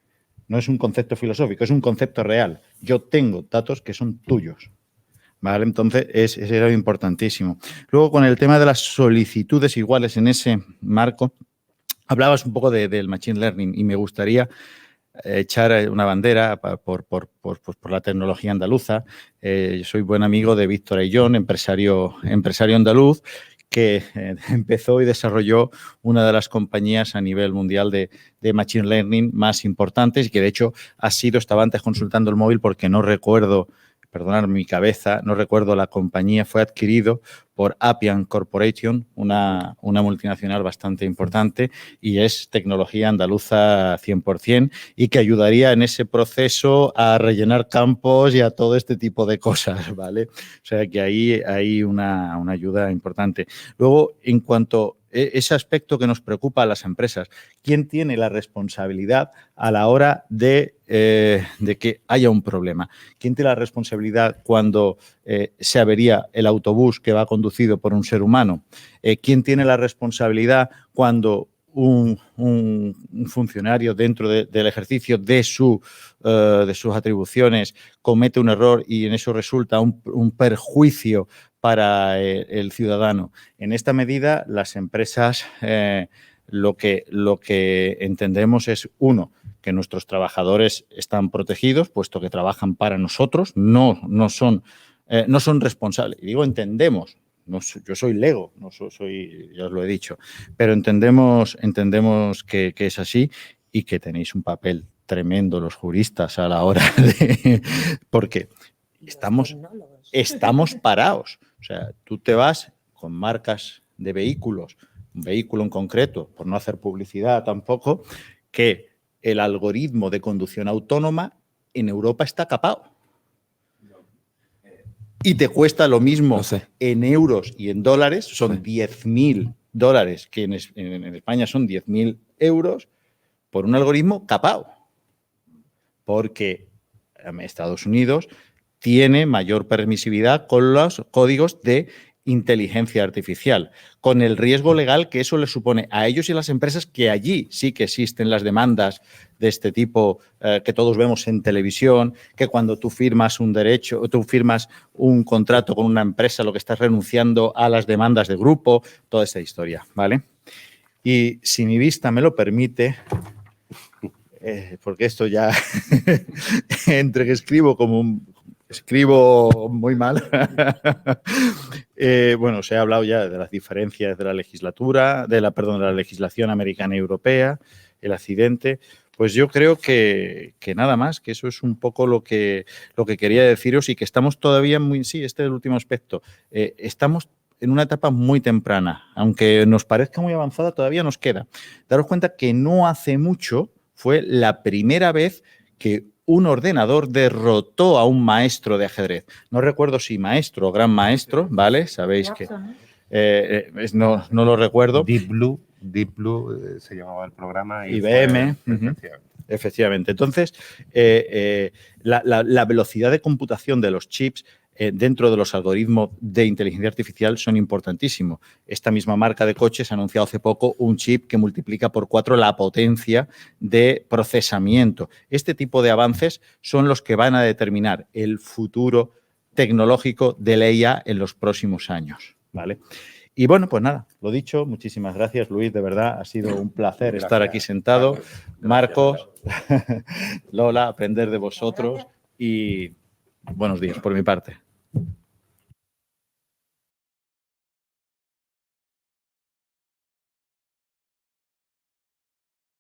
No es un concepto filosófico, es un concepto real. Yo tengo datos que son tuyos. ¿Vale? Entonces, ese era importantísimo. Luego, con el tema de las solicitudes iguales en ese marco, hablabas un poco del Machine Learning y me gustaría echar una bandera por la tecnología andaluza. Yo soy buen amigo de Víctor Ayllón, empresario andaluz, que empezó y desarrolló una de las compañías a nivel mundial de Machine Learning más importantes y que, de hecho, estaba antes consultando el móvil porque no recuerdo, perdonad mi cabeza, no recuerdo la compañía, fue adquirido por Appian Corporation, una multinacional bastante importante, y es tecnología andaluza 100%, y que ayudaría en ese proceso a rellenar campos y a todo este tipo de cosas, ¿vale? O sea que ahí hay una ayuda importante. Luego, en cuanto a ese aspecto que nos preocupa a las empresas, ¿quién tiene la responsabilidad a la hora de que haya un problema? ¿Quién tiene la responsabilidad cuando se avería el autobús que va conducido por un ser humano? ¿Quién tiene la responsabilidad cuando un funcionario dentro del ejercicio de sus atribuciones comete un error y en eso resulta un perjuicio para el ciudadano? En esta medida, las empresas lo que entendemos es, uno, que nuestros trabajadores están protegidos, puesto que trabajan para nosotros, no son responsables. Y digo entendemos. Yo soy lego, no soy, ya os lo he dicho, pero entendemos que es así y que tenéis un papel tremendo los juristas a la hora de... porque estamos parados. O sea, tú te vas con marcas de vehículos, un vehículo en concreto, por no hacer publicidad tampoco, que el algoritmo de conducción autónoma en Europa está capado. Y te cuesta lo mismo en euros y en dólares, son 10.000 dólares, que en España son 10.000 euros, por un algoritmo capado. Porque Estados Unidos tiene mayor permisividad con los códigos de inteligencia artificial, con el riesgo legal que eso les supone a ellos y a las empresas, que allí sí que existen las demandas de este tipo que todos vemos en televisión, que cuando tú firmas un derecho, tú firmas un contrato con una empresa, lo que estás renunciando a las demandas de grupo, toda esa historia, ¿vale? Y si mi vista me lo permite, porque esto ya, entre que escribo escribo muy mal. Bueno, se ha hablado ya de las diferencias de la legislatura, de la legislación americana y europea, el accidente. Pues yo creo que nada más, que eso es un poco lo que quería deciros, y que estamos todavía sí, este es el último aspecto. Estamos en una etapa muy temprana, aunque nos parezca muy avanzada, todavía nos queda. Daros cuenta que no hace mucho fue la primera vez que un ordenador derrotó a un maestro de ajedrez. No recuerdo si maestro o gran maestro, ¿vale? Sabéis que no lo recuerdo. Deep Blue se llamaba el programa. IBM. Efectivamente. Entonces, la velocidad de computación de los chips dentro de los algoritmos de inteligencia artificial son importantísimos. Esta misma marca de coches ha anunciado hace poco un chip que multiplica por 4 la potencia de procesamiento. Este tipo de avances son los que van a determinar el futuro tecnológico de la IA en los próximos años, ¿vale? Y bueno, pues nada, lo dicho, muchísimas gracias, Luis, de verdad, ha sido un placer estar aquí sentado. Marcos, Lola, aprender de vosotros y buenos días por mi parte.